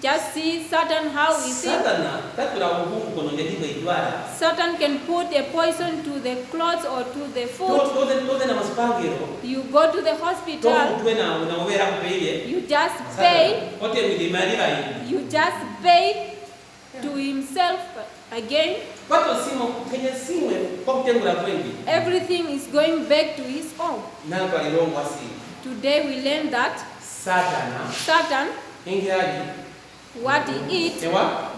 Just see Satan how he thinks. Satan can put a poison to the clothes or to the food. You go to the hospital. You just pay. You just pay to himself again. Pato simo kenye simwe kwa kutengula kwendi. Everything is going back to his own. Nako alilongwa si. Today we learn that Satan, ingiaji what he eats, ewa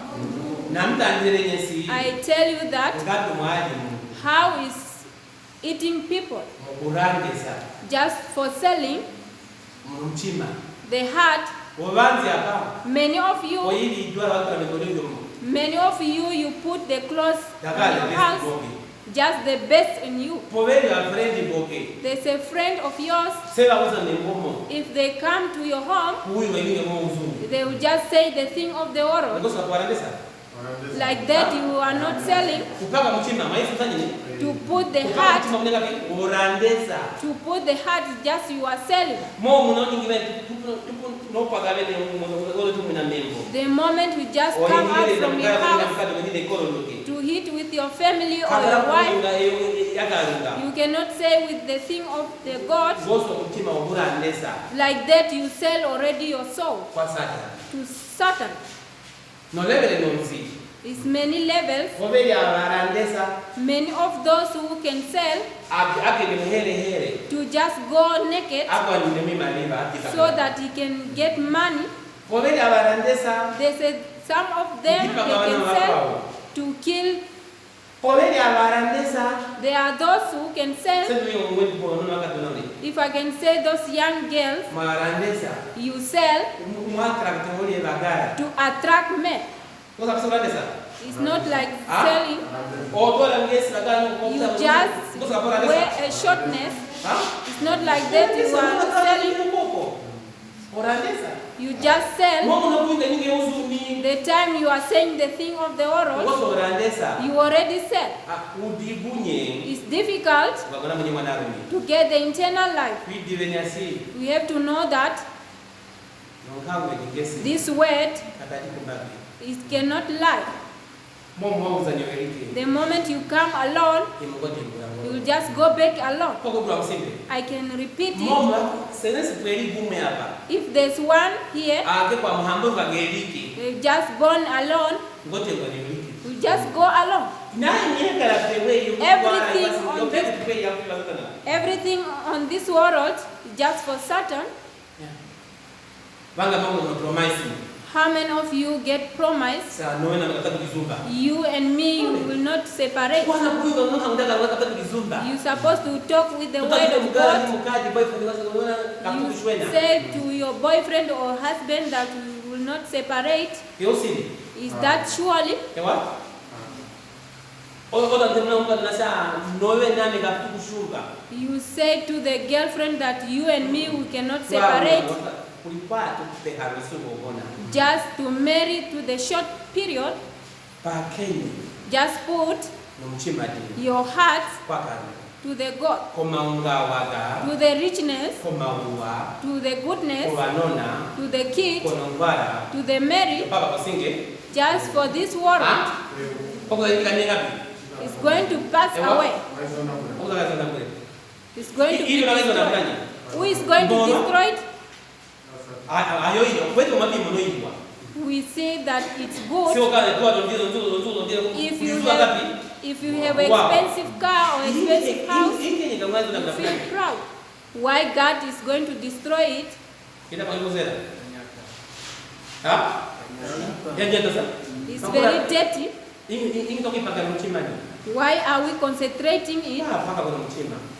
namtandire nyesi. I tell you that Ngapi mwaji how is eating people mkurandesa just for selling mchima the heart. Wabanzi hapa. Many of you, Oyili idwala watu wamekolevyo mno. many of you put the clothes in Dakali your best house, boge. just the best in you. Poveli wa friend boge. There's a friend of yours, Sela uza nembomo. if they come to your home, Huyu wenye mo uzungu. they will just say the thing of the world. Ngosa kuarandesa. Like that you are not selling. Kupaka mchima maifu tani ni. To put the Kupaka heart, mchima mnega pi urandesa. to put the heart just you are selling. Mo mno nyingine tupu no pagave ne wole tu mna membo. The moment you just come out from your house to eat with your family or your wife, you cannot say with the thing of the God. Like that you sell already your soul to Satan. It's many levels. Many of those who can sell to just go naked so that he can get money. They said some of them they can sell to kill. There are those who can sell. If I can say those young girls, you sell to attract men. It's not like selling. You just wear a shortness. It's not like that you are selling. You just sell. The time you are saying the thing of the world, you already sell. It's difficult to get the internal life. We have to know that this word, it cannot lie. The moment you come alone, you will just go back alone. I can repeat it. If there's one here, just born alone, you just go alone. Everything on this world is just for Satan. How many of you get promised? You and me, you will not separate. You're supposed to talk with the word of God. You say to your boyfriend or husband that you will not separate. Is that surely? You say to the girlfriend that you and me, we cannot separate. Just to marry to the short period, just put your heart to the God, to the richness, to the goodness, to the kid, to the married, just for this world. It's going to pass away. It's going to be destroyed. Who is going to destroy it? We say that it's good if you have an expensive car or expensive house, you feel proud. Why God is going to destroy it? It's very dirty. Why are we concentrating it?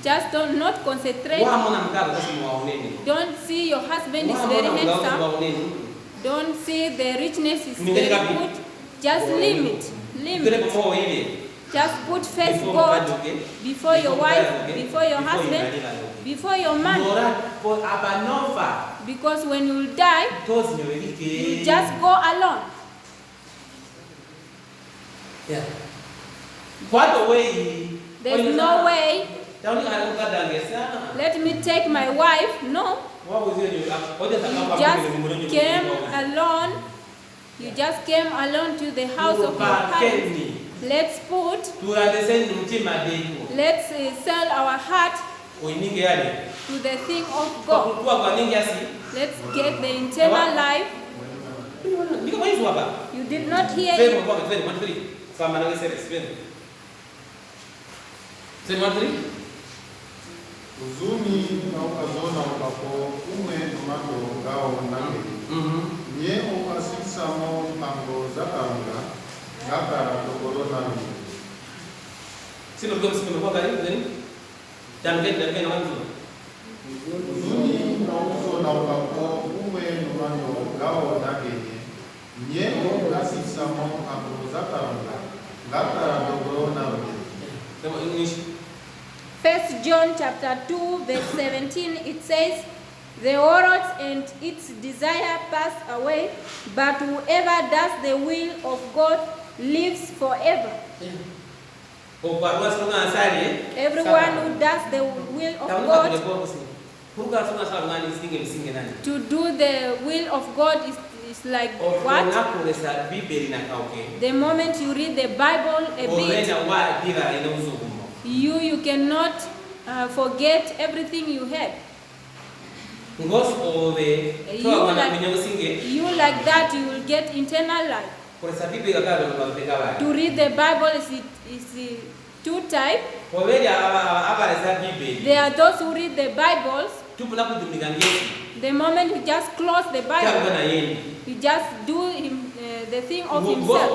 Just not concentrate. Don't see your husband is very handsome. Don't see the richness is very good. Just limit. Just put first God before your wife, before your husband, before your money. Because when you die, you just go alone. Yeah. There's no way. Let me take my wife. No. You just came alone. You just came alone to the house of your parents. Let's sell our heart to the thing of God. Let's get the internal life. Niko maizo hapa. You did not hear Twende it. kwa twende 1 3. Kama na wewe twende. Sema 1 3. Huzuni na ukazona ukapo umwe nomado gao nage. Nye ukasisamo mpango zakarunga ngakara tokoro nage. Sino kwa msimu kwa karibu nini? Damgeni na wanzo. Huzuni na ukazona ukapo umwe nomado gao nage. Nye ukasisamo mpango zakarunga ngakara tokoro nage. Sema English. 1 John chapter 2 verse 17, it says, the world and its desire pass away, but whoever does the will of God lives forever. Everyone who does the will of God, to do the will of God is like what? The moment you read the Bible a bit, you cannot forget everything you had. You like that, you will get eternal life. To read the Bible is two types. There are those who read the Bibles. The moment you just close the Bible, you just do the thing of himself.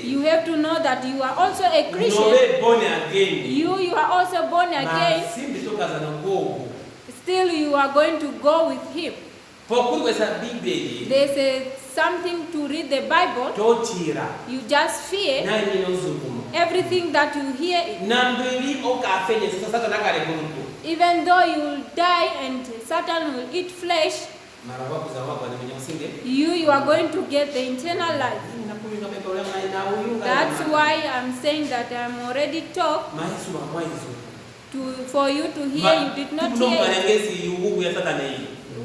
You have to know that you are also a Christian. You are also born again. Still, you are going to go with him. There's something to read the Bible. You just fear everything that you hear. Even though you will die and Satan will eat flesh, you are going to get the eternal life. That's why I'm saying that I'm already talked for you to hear. You did not hear it.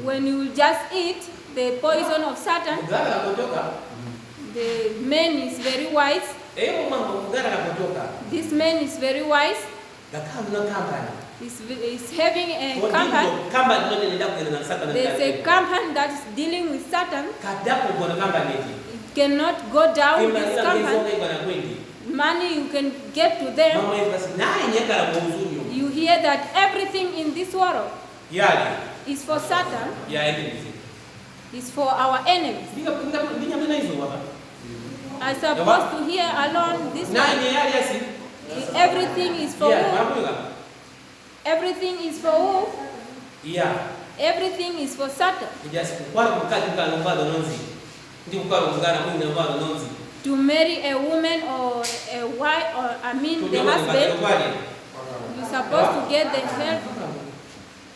When you just eat the poison of Satan, the man is very wise. This man is very wise. He's having a company. There's a company that is dealing with Satan. It cannot go down this company. Money you can get to them. You hear that everything in this world is for Satan. It's for our enemies. I'm supposed to hear alone this one. Everything is for who? Everything is for who? Everything is for Satan. To marry a woman or a wife, or the husband, you're supposed to get the help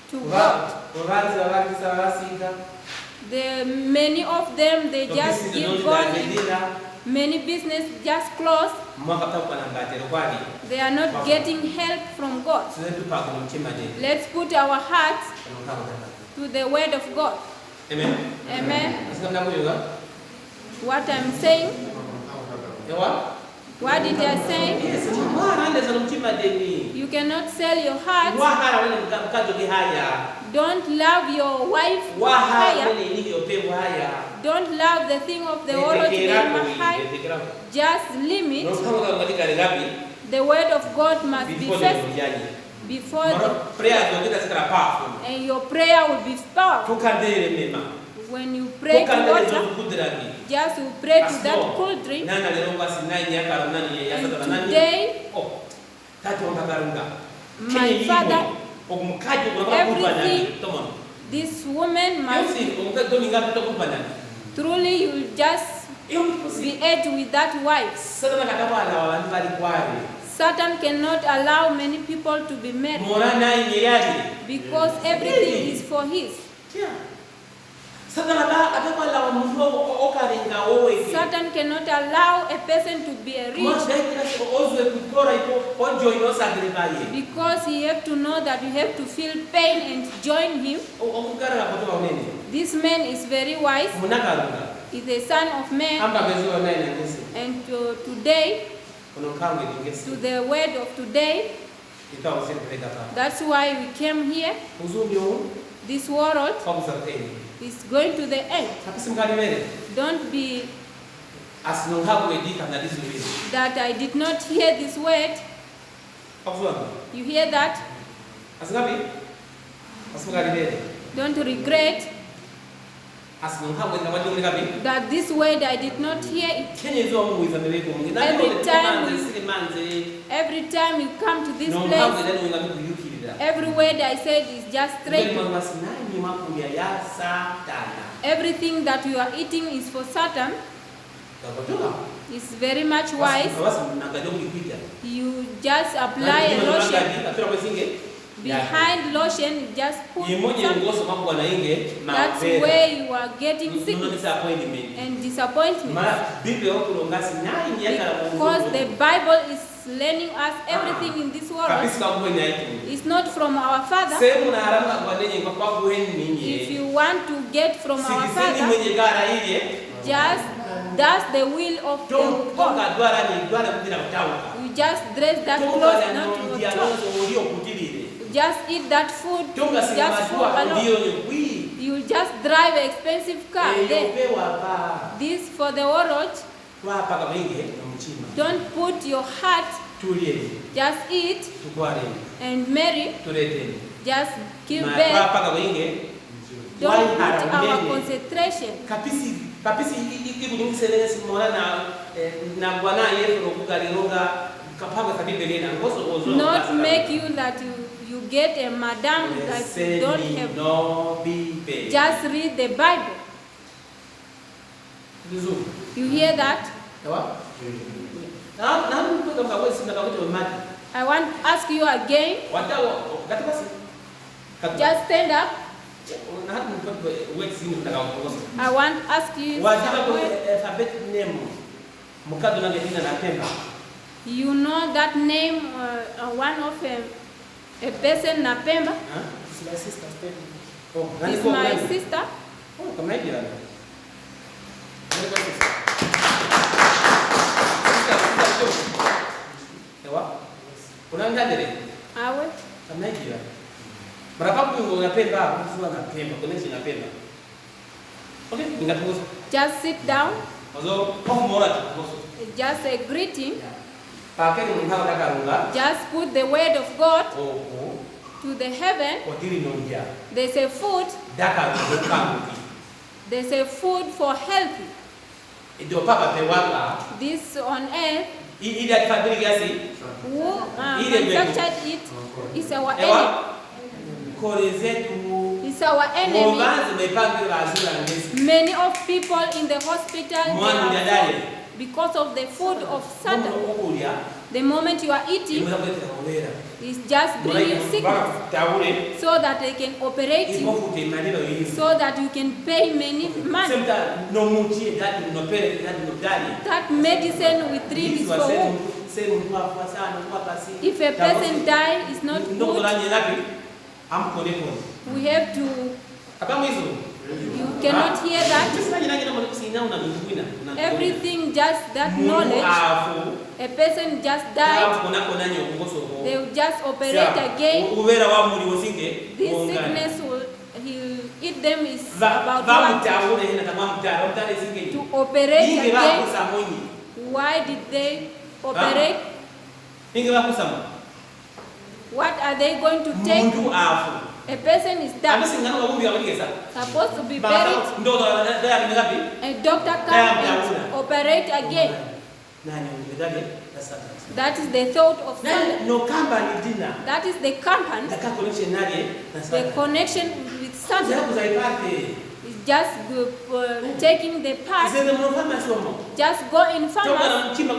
to God. Many of them, they just give God. Many business just close. They are not getting help from God. Let's put our hearts to the word of God. Amen. Amen. What I'm saying? What did I say? You cannot sell your heart. Don't love your wife higher. Don't love the thing of the world high. Just limit. The word of God must be first before and your prayer will be powerful. When you pray to water, just you pray to that cool drink. And today, my Father, everything, this woman must truly, you will just be ate with that wife. Satan cannot allow many people to be married because everything is for his. Satan cannot allow a person to be a rich because he have to know that you have to feel pain and join him. This man is very wise. He's a son of man. And today, to the word of today, that's why we came here. This world is going to the end. Kapisi mkalibere. Don't be Asinongabu edika na this way. that I did not hear this word. Akuzuwa. You hear that? Asingabi? Asingalibere. Don't regret Asinongabu edika wadi ngabi? that this word I did not hear it. Kenye zo Mungu izameleku Mungu. Every time you come to this No place, ngabu edeno ngabi kuyukirira. every word I said is just straight. Everything that you are eating is for Satan. It's very much wise. You just apply a lotion. Behind lotion, you just put something. That's where you are getting sickness and disappointment. Because the Bible is learning us everything in this world. It's not from our Father. If you want to get from our Father, just that's the will of God. You just dress that clothes not to talk. Just eat that food, just food alone. You just drive an expensive car. This for the world. Don't put your heart. Just eat and marry. Just give birth. Don't put our concentration. Not make you that you get a madam that you don't have. Just read the Bible. You hear that? I want to ask you again. Just stand up. I want to ask you you know that name, one of a person, Napemba? It's my sister. It's my sister. Awe. Just sit down. Just a greeting. Just put the word of God to the heaven. There's a food. There's a food for healthy. This on earth. Who manufactured it is our enemy. It's our enemy. Many of people in the hospital because of the food of Satan. The moment you are eating, it's just bringing sickness so that they can operate you, so that you can pay many money. That medicine we treat is for who? If a person dies, it's not good. We have to. You cannot hear that. Everything just that knowledge. A person just died. They will just operate again. This sickness will eat them is about to operate again. Why did they operate? What are they going to take? A person is dead, supposed to be buried. A doctor comes and operate again. That is the thought of Satan. That is the company. The connection with Satan. It's just taking the part. Just go in pharmacy. You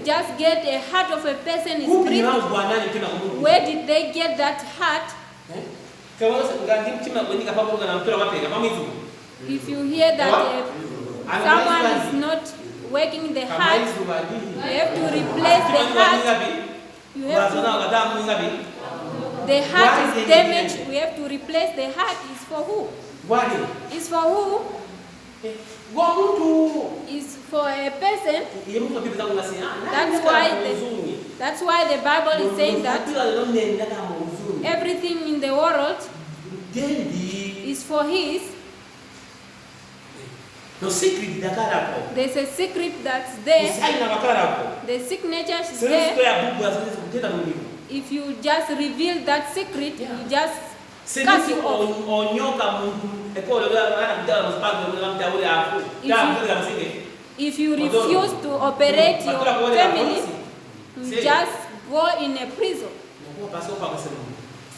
just get a heart of a person is breathing. Where did they get that heart? If you hear that someone is not working the heart, you have to replace the heart. You have to, the heart is damaged. We have to replace the heart. Is for who? Is for who? Is for a person. That's why the Bible is saying that everything in the world is for his. No secret dakarako. There's a secret that's there. Usaina bakarako. The signature is Sisi there. ya bubu asante kutenda mungu. If you just reveal that secret, Yeah. you just Sisi cut it off. onyoka mungu. Eko leo ana mtala mspango leo mtala ule afu. If Ya you- mtala msinge. If you refuse to operate your family, you Say. just go in a prison. Nakuwa paso pa kusema.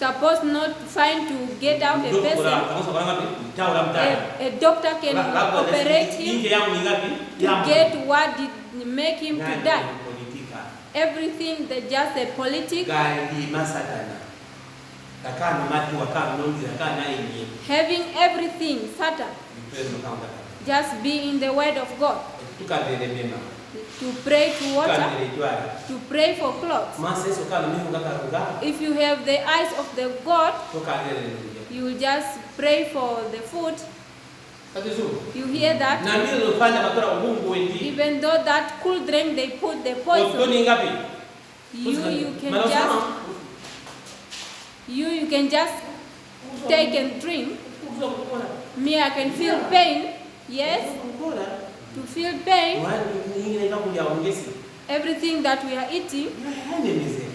Suppose not fine to get out a Ndio person. kwa kwa ngapi? Taula mtala. A doctor can operate him Inje yangu ni ngapi? to get what did make him to Nani die. politika. Everything that just a politic, Gali masatana. Takana mati wakana nongi takana yenye. having everything Satan. Mpendo kama Just be in the word of God. tukadele mema. To pray to water, Tukadele twala. to pray for clothes. Masa eso kana mimi ngakarunga. If you have the eyes of the God, Tukadele nje. you will just pray for the food. Katizu. You hear that? Na mimi nilofanya matora ubungu wendi. Even though that cool drink they put the poison, Otoni ngapi? you can just take and drink. Me, I can feel pain. Yes, to feel pain. Everything that we are eating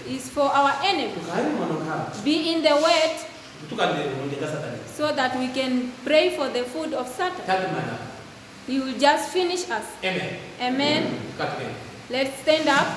is for our enemy. Be in the word so that we can pray for the food of Satan. He will just finish us. Amen. Amen. Let's stand up.